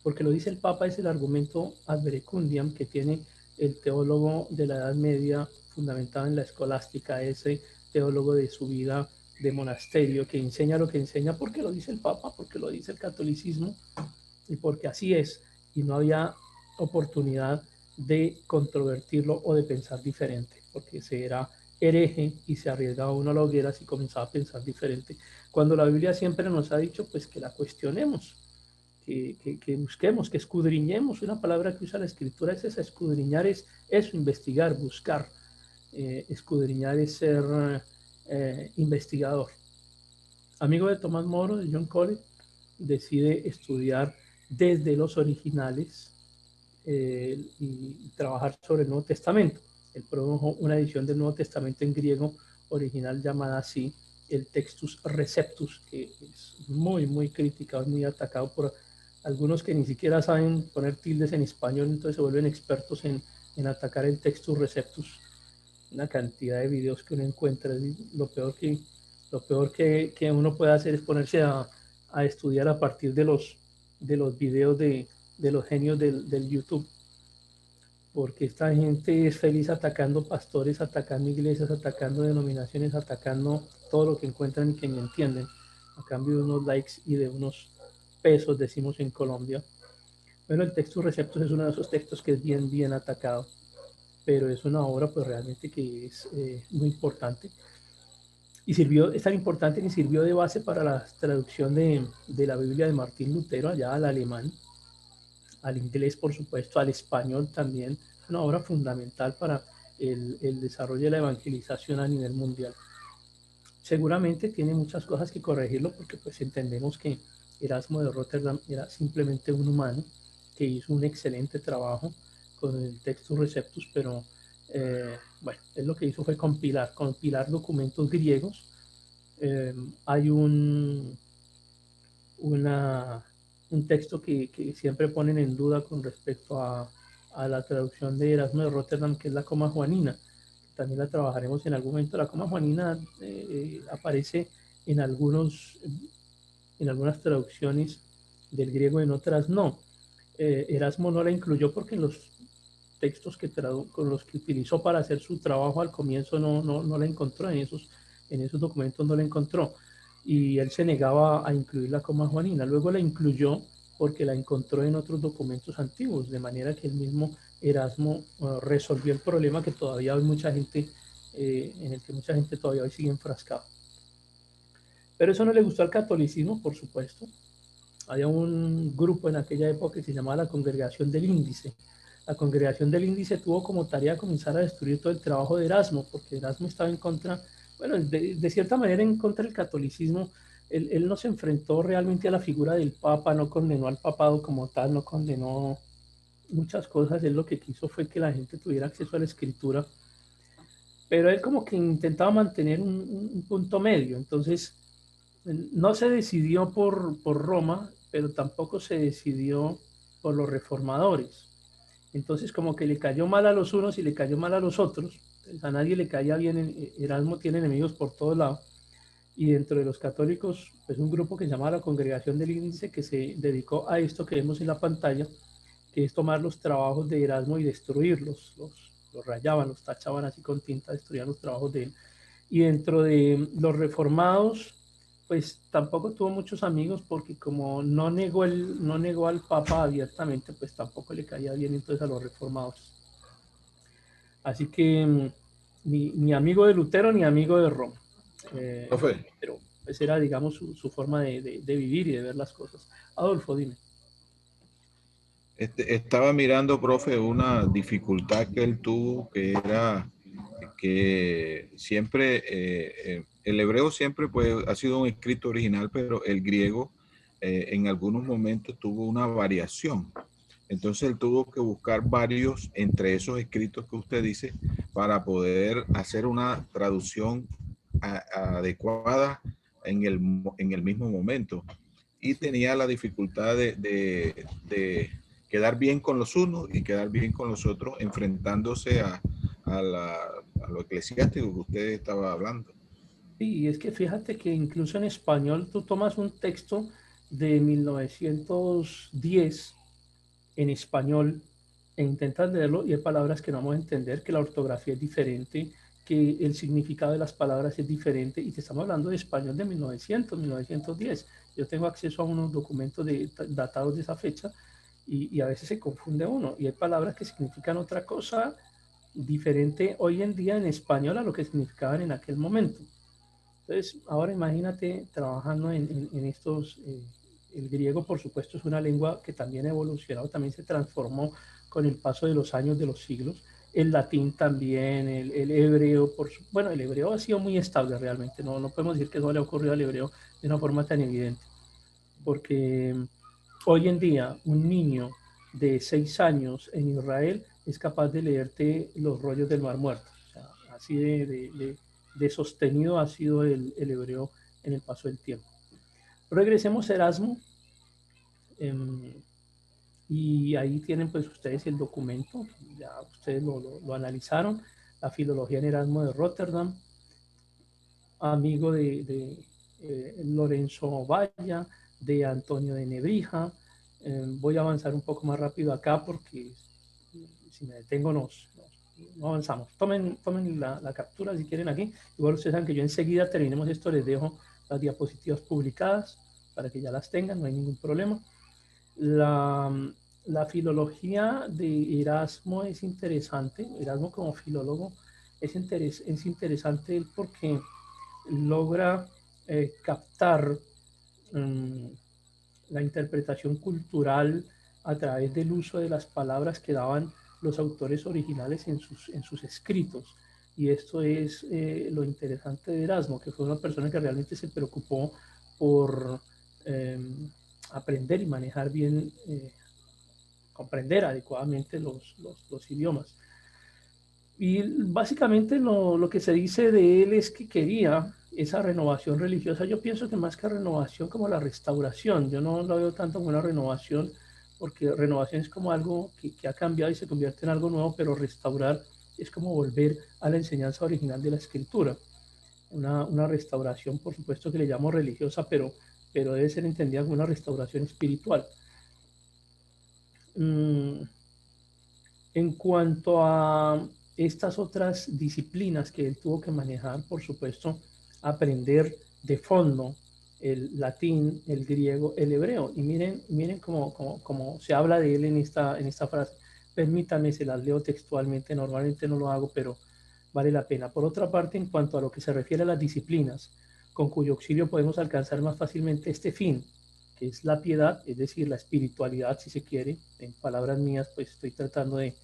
Porque lo dice el Papa es el argumento ad verecundiam que tiene el teólogo de la Edad Media fundamentado en la escolástica, ese teólogo de su vida de monasterio que enseña lo que enseña porque lo dice el Papa, porque lo dice el catolicismo y porque así es, y no había oportunidad de controvertirlo o de pensar diferente, porque se era hereje y se arriesgaba uno a la hoguera si comenzaba a pensar diferente. Cuando la Biblia siempre nos ha dicho pues que la cuestionemos, que busquemos, que escudriñemos. Una palabra que usa la Escritura es esa: escudriñar es eso, investigar, buscar. Escudriñar es ser investigador. Amigo de Tomás Moro, de John Collett, decide estudiar desde los originales y trabajar sobre el Nuevo Testamento. Él produjo una edición del Nuevo Testamento en griego original llamada así, el Textus Receptus, que es muy, muy criticado, muy atacado por algunos que ni siquiera saben poner tildes en español, entonces se vuelven expertos en atacar el Textus Receptus. Una cantidad de videos que uno encuentra. Lo peor que uno puede hacer es ponerse a estudiar a partir de los videos de los genios del YouTube, porque esta gente es feliz atacando pastores, atacando iglesias, atacando denominaciones, atacando todo lo que encuentran y que ni entienden, a cambio de unos likes y de unos pesos, decimos en Colombia. Bueno, el Textus Receptus es uno de esos textos que es bien, bien atacado, pero es una obra pues realmente que es muy importante. Y es tan importante que sirvió de base para la traducción de la Biblia de Martín Lutero allá al alemán, al inglés por supuesto, al español también. Es una obra fundamental para el desarrollo de la evangelización a nivel mundial. Seguramente tiene muchas cosas que corregirlo porque pues entendemos que Erasmo de Rotterdam era simplemente un humano que hizo un excelente trabajo con el Textus Receptus, pero bueno, él lo que hizo fue compilar documentos griegos. Hay una un texto que siempre ponen en duda con respecto a la traducción de Erasmo de Rotterdam, que es la Coma Juanina. También la trabajaremos en algún momento. La Coma Juanina aparece en algunas traducciones del griego, en otras no. Erasmo no la incluyó porque en los textos con los que utilizó para hacer su trabajo al comienzo no la encontró, en esos documentos no la encontró, y él se negaba a incluir la coma juanina. Luego la incluyó porque la encontró en otros documentos antiguos, de manera que el mismo Erasmo resolvió el problema que todavía hay mucha gente, en el que mucha gente todavía hoy sigue enfrascada. Pero eso no le gustó al catolicismo, por supuesto. Había un grupo en aquella época que se llamaba la Congregación del Índice. La Congregación del Índice tuvo como tarea comenzar a destruir todo el trabajo de Erasmo, porque Erasmo estaba en contra, bueno, de cierta manera en contra del catolicismo. Él no se enfrentó realmente a la figura del Papa, no condenó al papado como tal, no condenó muchas cosas. Él lo que quiso fue que la gente tuviera acceso a la escritura, pero él como que intentaba mantener un punto medio. Entonces no se decidió por Roma, pero tampoco se decidió por los reformadores. Entonces como que le cayó mal a los unos y le cayó mal a los otros. Entonces, a nadie le caía bien. Erasmo tiene enemigos por todos lados. Y dentro de los católicos, pues un grupo que se llama la Congregación del Índice, que se dedicó a esto que vemos en la pantalla, que es tomar los trabajos de Erasmo y destruirlos. Los rayaban, los tachaban así con tinta, destruían los trabajos de él. Y dentro de los reformados, pues tampoco tuvo muchos amigos, porque como no negó al Papa abiertamente, pues tampoco le caía bien entonces a los reformados. Así que ni amigo de Lutero ni amigo de Roma. Pero esa era, digamos, su forma de vivir y de ver las cosas. Adolfo, dime. Estaba mirando, profe, una dificultad que él tuvo, que era que siempre, el hebreo siempre pues, ha sido un escrito original, pero el griego en algunos momentos tuvo una variación. Entonces él tuvo que buscar varios entre esos escritos que usted dice para poder hacer una traducción adecuada en el mismo momento. Y tenía la dificultad de quedar bien con los unos y quedar bien con los otros, enfrentándose a lo eclesiástico que usted estaba hablando. Sí, es que fíjate que incluso en español tú tomas un texto de 1910 en español e intentas leerlo y hay palabras que no vamos a entender, que la ortografía es diferente, que el significado de las palabras es diferente, y te estamos hablando de español de 1910. Yo tengo acceso a unos documentos datados de esa fecha y a veces se confunde uno, y hay palabras que significan otra cosa diferente hoy en día en español a lo que significaban en aquel momento. Entonces, ahora imagínate trabajando en estos... el griego, por supuesto, es una lengua que también ha evolucionado, también se transformó con el paso de los años, de los siglos. El latín también, el hebreo, bueno, el hebreo ha sido muy estable realmente, no podemos decir que eso le ha ocurrido al hebreo de una forma tan evidente, porque hoy en día un niño de 6 años en Israel es capaz de leerte los rollos del Mar Muerto. O sea, así de sostenido ha sido el hebreo en el paso del tiempo. Regresemos a Erasmo, y ahí tienen pues ustedes el documento, ya ustedes lo analizaron, la filología en Erasmo de Rotterdam, amigo de Lorenzo Valla, de Antonio de Nebrija. Voy a avanzar un poco más rápido acá porque si me detengo no avanzamos. Tomen la captura si quieren aquí. Igual ustedes saben que yo enseguida terminemos esto les dejo las diapositivas publicadas para que ya las tengan, no hay ningún problema. La filología de Erasmo es interesante. Erasmo como filólogo es interesante él porque logra captar la interpretación cultural a través del uso de las palabras que daban los autores originales en sus escritos. Y esto es lo interesante de Erasmo, que fue una persona que realmente se preocupó por aprender y manejar bien, comprender adecuadamente los idiomas. Y básicamente lo que se dice de él es que quería esa renovación religiosa, yo pienso que más que renovación, como la restauración. Yo no lo veo tanto como una renovación, porque renovación es como algo que ha cambiado y se convierte en algo nuevo, pero restaurar es como volver a la enseñanza original de la Escritura. Una restauración, por supuesto que le llamo religiosa, pero debe ser entendida como una restauración espiritual. En cuanto a estas otras disciplinas que él tuvo que manejar, por supuesto, aprender de fondo el latín, el griego, el hebreo. Y miren cómo se habla de él en esta frase. Permítanme, se las leo textualmente, normalmente no lo hago, pero vale la pena. Por otra parte, en cuanto a lo que se refiere a las disciplinas, con cuyo auxilio podemos alcanzar más fácilmente este fin, que es la piedad, es decir, la espiritualidad, si se quiere. En palabras mías, pues estoy tratando de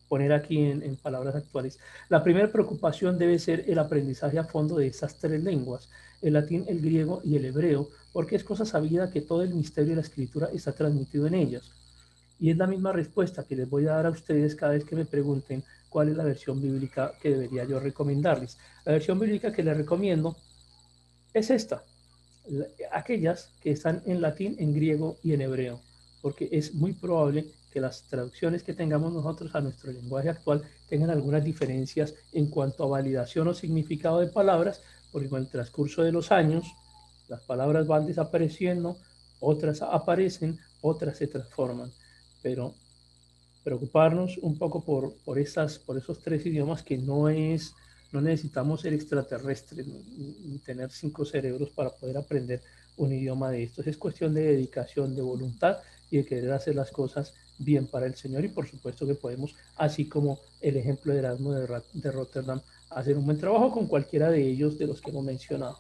poner aquí en palabras actuales. La primera preocupación debe ser el aprendizaje a fondo de estas tres lenguas, el latín, el griego y el hebreo, porque es cosa sabida que todo el misterio de la escritura está transmitido en ellas. Y es la misma respuesta que les voy a dar a ustedes cada vez que me pregunten cuál es la versión bíblica que debería yo recomendarles. La versión bíblica que les recomiendo es esta, aquellas que están en latín, en griego y en hebreo, porque es muy probable que las traducciones que tengamos nosotros a nuestro lenguaje actual tengan algunas diferencias en cuanto a validación o significado de palabras, porque con el transcurso de los años las palabras van desapareciendo, otras aparecen, otras se transforman, pero preocuparnos un poco por esos tres idiomas, que no necesitamos ser extraterrestres ni tener 5 cerebros para poder aprender un idioma de estos. Es cuestión de dedicación, de voluntad y de querer hacer las cosas bien para el Señor. Y por supuesto que podemos, así como el ejemplo de Erasmo de Rotterdam, hacer un buen trabajo con cualquiera de ellos de los que hemos mencionado.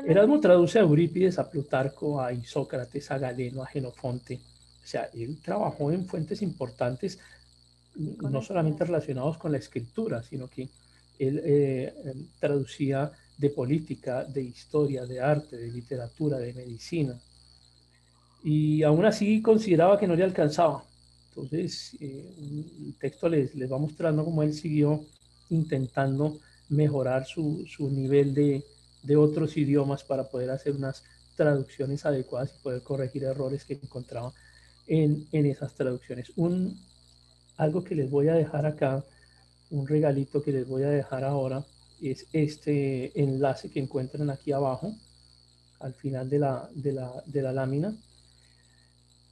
Erasmo traduce a Eurípides, a Plutarco, a Isócrates, a Galeno, a Genofonte. O sea, él trabajó en fuentes importantes, no solamente relacionados con la escritura, sino que él traducía de política, de historia, de arte, de literatura, de medicina. Y aún así consideraba que no le alcanzaba. Entonces, el texto les va mostrando cómo él siguió intentando mejorar su nivel de otros idiomas para poder hacer unas traducciones adecuadas y poder corregir errores que encontraba en esas traducciones. Algo que les voy a dejar acá, un regalito que les voy a dejar ahora, es este enlace que encuentran aquí abajo, al final de la lámina.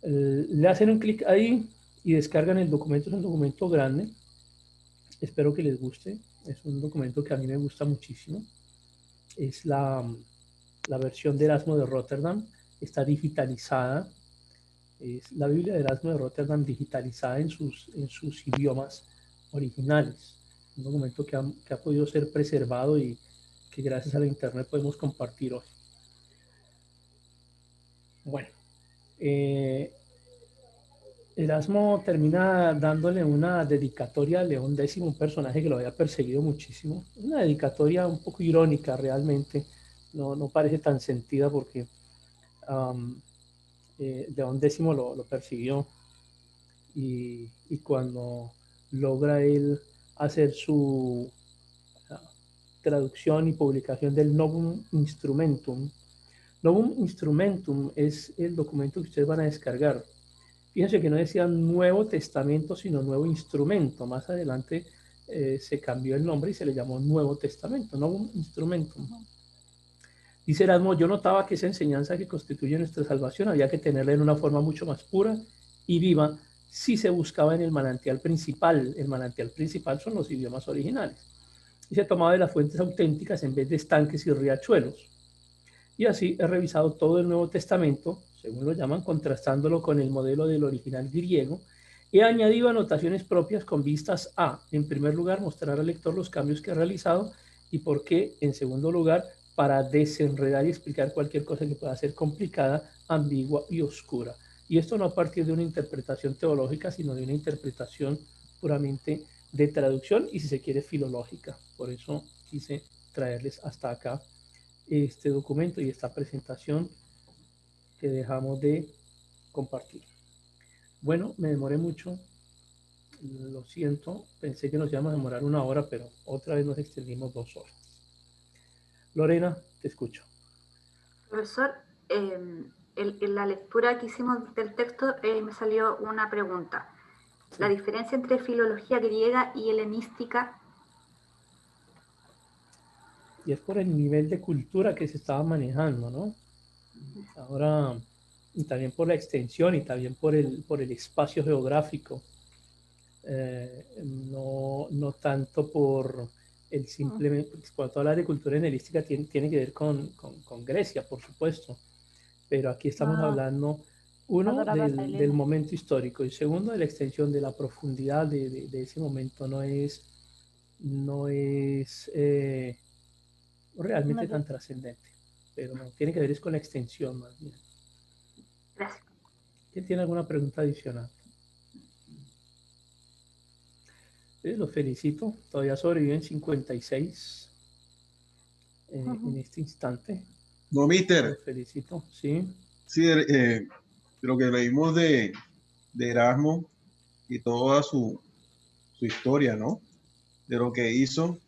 Le hacen un clic ahí y descargan el documento. Es un documento grande, espero que les guste. Es un documento que a mí me gusta muchísimo. Es la versión de Erasmo de Rotterdam, está digitalizada. Es la Biblia de Erasmo de Rotterdam digitalizada en sus idiomas originales. Un documento que ha podido ser preservado y que gracias a la internet podemos compartir hoy. Bueno, Erasmo termina dándole una dedicatoria a León X, un personaje que lo había perseguido muchísimo. Una dedicatoria un poco irónica realmente, no parece tan sentida porque León X lo persiguió y cuando logra él hacer su traducción y publicación del Novum Instrumentum. Novum Instrumentum es el documento que ustedes van a descargar. Fíjense que no decía Nuevo Testamento, sino Nuevo Instrumento. Más adelante se cambió el nombre y se le llamó Nuevo Testamento, Novum Instrumentum. Dice Erasmo, yo notaba que esa enseñanza que constituye nuestra salvación había que tenerla en una forma mucho más pura y viva si se buscaba en el manantial principal. El manantial principal son los idiomas originales. Y se tomaba de las fuentes auténticas en vez de estanques y riachuelos. Y así he revisado todo el Nuevo Testamento, según lo llaman, contrastándolo con el modelo del original griego. He añadido anotaciones propias con vistas a, en primer lugar, mostrar al lector los cambios que he realizado y por qué, en segundo lugar, para desenredar y explicar cualquier cosa que pueda ser complicada, ambigua y oscura. Y esto no a partir de una interpretación teológica, sino de una interpretación puramente de traducción y, si se quiere, filológica. Por eso quise traerles hasta acá este documento y esta presentación que dejamos de compartir. Bueno, me demoré mucho. Lo siento, pensé que nos íbamos a demorar 1 hora, pero otra vez nos extendimos 2 horas. Lorena, te escucho. Profesor, en la lectura que hicimos del texto me salió una pregunta. La diferencia entre filología griega y helenística. Y es por el nivel de cultura que se estaba manejando, ¿no? Ahora, y también por la extensión y también por el espacio geográfico. No tanto por el simplemente, cuando habla de cultura helenística tiene que ver con Grecia, por supuesto, pero aquí estamos hablando, uno, del momento histórico, y segundo, de la extensión, de la profundidad de ese momento. No es realmente tan trascendente, pero no, tiene que ver es con la extensión más bien. Gracias. ¿Quién tiene alguna pregunta adicional? Los felicito, todavía sobreviven 56 en este instante. No, mister. Los felicito, sí. Sí, lo que leímos de Erasmo y toda su historia, ¿no? De lo que hizo,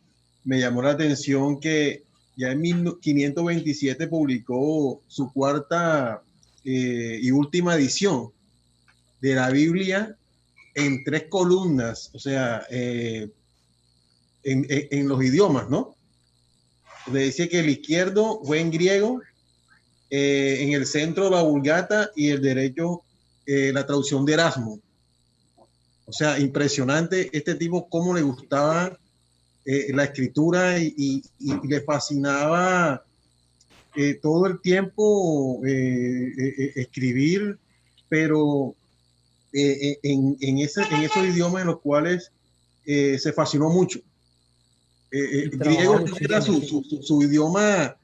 me llamó la atención que ya en 1527 publicó su cuarta y última edición de la Biblia en 3 columnas, o sea, en los idiomas, ¿no? Le dice que el izquierdo fue en griego, en el centro la Vulgata y el derecho la traducción de Erasmo. O sea, impresionante este tipo, cómo le gustaba la escritura y le fascinaba todo el tiempo escribir, pero en esos idiomas en los cuales se fascinó mucho. Griego era su idioma,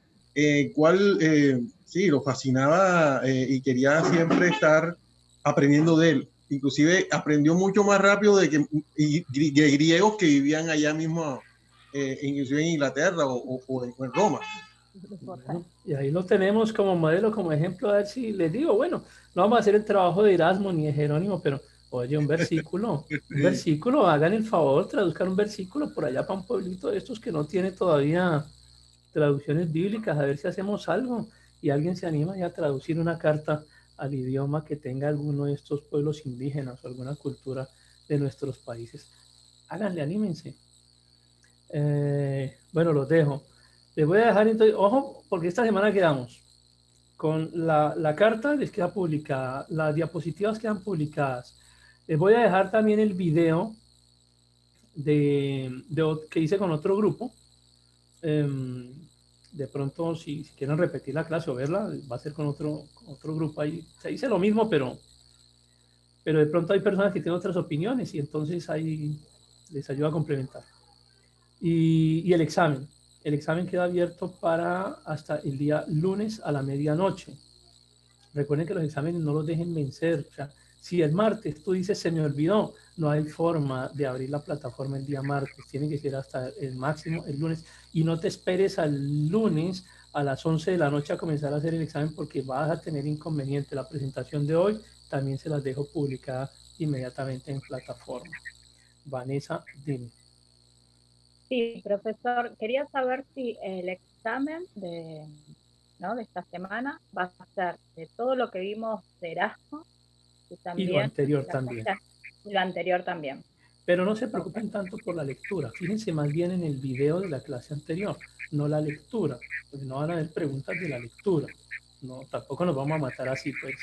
cual sí, lo fascinaba y quería siempre estar aprendiendo de él. Inclusive aprendió mucho más rápido de griegos que vivían allá mismo, inclusive en Inglaterra o en Roma. Bueno, y ahí lo tenemos como modelo, como ejemplo, a ver si les digo, bueno, no vamos a hacer el trabajo de Erasmo ni de Jerónimo, pero oye, un versículo, hagan el favor, traduzcan un versículo por allá para un pueblito de estos que no tiene todavía traducciones bíblicas, a ver si hacemos algo y alguien se anima ya a traducir una carta al idioma que tenga alguno de estos pueblos indígenas o alguna cultura de nuestros países. Háganle, anímense. Bueno, los dejo. Les voy a dejar entonces, ojo, porque esta semana quedamos con la carta, les queda publicada, las diapositivas quedan publicadas. Les voy a dejar también el video que hice con otro grupo. De pronto, si quieren repetir la clase o verla, va a ser con otro grupo ahí. Se dice lo mismo, pero de pronto hay personas que tienen otras opiniones y entonces ahí les ayuda a complementar. Y el examen. El examen queda abierto para hasta el día lunes a la medianoche. Recuerden que los exámenes no los dejen vencer. O sea, si el martes tú dices se me olvidó, no hay forma de abrir la plataforma el día martes. Tiene que ser hasta el máximo el lunes. Y no te esperes al lunes a las 11 de la noche a comenzar a hacer el examen porque vas a tener inconveniente. La presentación de hoy también se las dejo publicada inmediatamente en plataforma. Vanessa, dime. Sí, profesor, quería saber si el examen de esta semana va a ser de todo lo que vimos de Erasmo y también lo anterior también. Y lo anterior también. Pero no se preocupen tanto por la lectura. Fíjense más bien en el video de la clase anterior, no la lectura, porque no van a haber preguntas de la lectura. No, tampoco nos vamos a matar así, pues.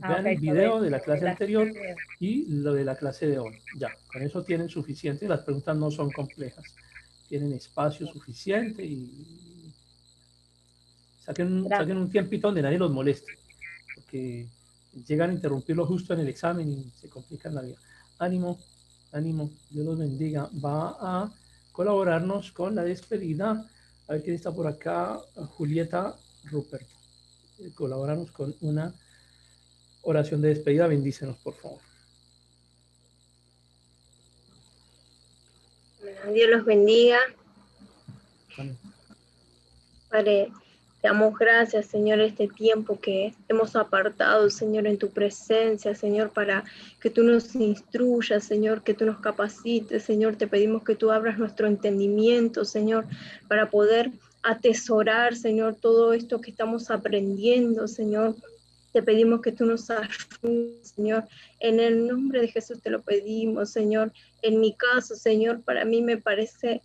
Vean el video de la clase anterior y lo de la clase de hoy. Ya, con eso tienen suficiente. Las preguntas no son complejas. Tienen espacio suficiente y saquen un tiempito donde nadie los moleste. Porque llegan a interrumpirlo justo en el examen y se complican la vida. Ánimo, ánimo, Dios los bendiga. Va a colaborarnos con la despedida. A ver quién está por acá. Julieta Rupert. Colaborarnos con una oración de despedida. Bendícenos, por favor. Dios los bendiga. Amén. Padre, Te damos gracias, Señor, este tiempo que hemos apartado, Señor, en tu presencia, Señor, para que tú nos instruyas, Señor, que tú nos capacites, Señor. Te pedimos que tú abras nuestro entendimiento, Señor, para poder atesorar, Señor, todo esto que estamos aprendiendo, Señor. Te pedimos que tú nos ayudes, Señor. En el nombre de Jesús te lo pedimos, Señor. En mi caso, Señor, para mí me parece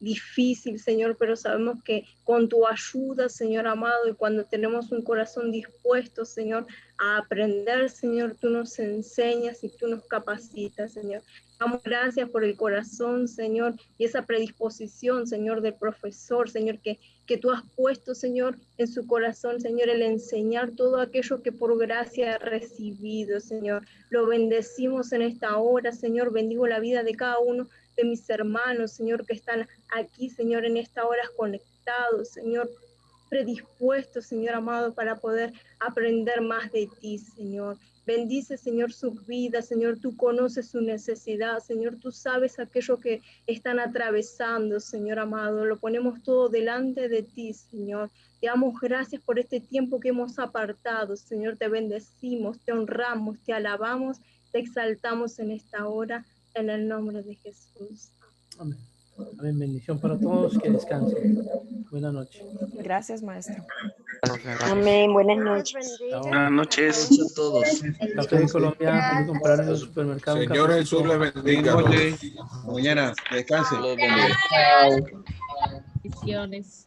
difícil, Señor, pero sabemos que con tu ayuda, Señor amado, y cuando tenemos un corazón dispuesto, Señor, a aprender, Señor, tú nos enseñas y tú nos capacitas, Señor. Damos gracias por el corazón, Señor, y esa predisposición, Señor, del profesor, Señor, que tú has puesto, Señor, en su corazón, Señor, el enseñar todo aquello que por gracia ha recibido, Señor. Lo bendecimos en esta hora, Señor. Bendigo la vida de cada uno de mis hermanos, Señor, que están aquí, Señor, en esta hora conectados, Señor, predispuestos, Señor amado, para poder aprender más de ti, Señor. Bendice, Señor, sus vidas, Señor, tú conoces su necesidad, Señor, tú sabes aquello que están atravesando, Señor amado. Lo ponemos todo delante de ti, Señor. Te damos gracias por este tiempo que hemos apartado, Señor. Te bendecimos, te honramos, te alabamos, te exaltamos en esta hora. En el nombre de Jesús. Amén. Amén. Bendición para todos. Que descansen. Buenas noches. Gracias, maestro. Amén. Buenas noches. Chao. Buenas noches a todos. Café de Colombia, pueden comprar en el supermercado. un Señor Jesús cafecito. le bendiga. Mañana, descanse. Los bendiga. Bendiciones.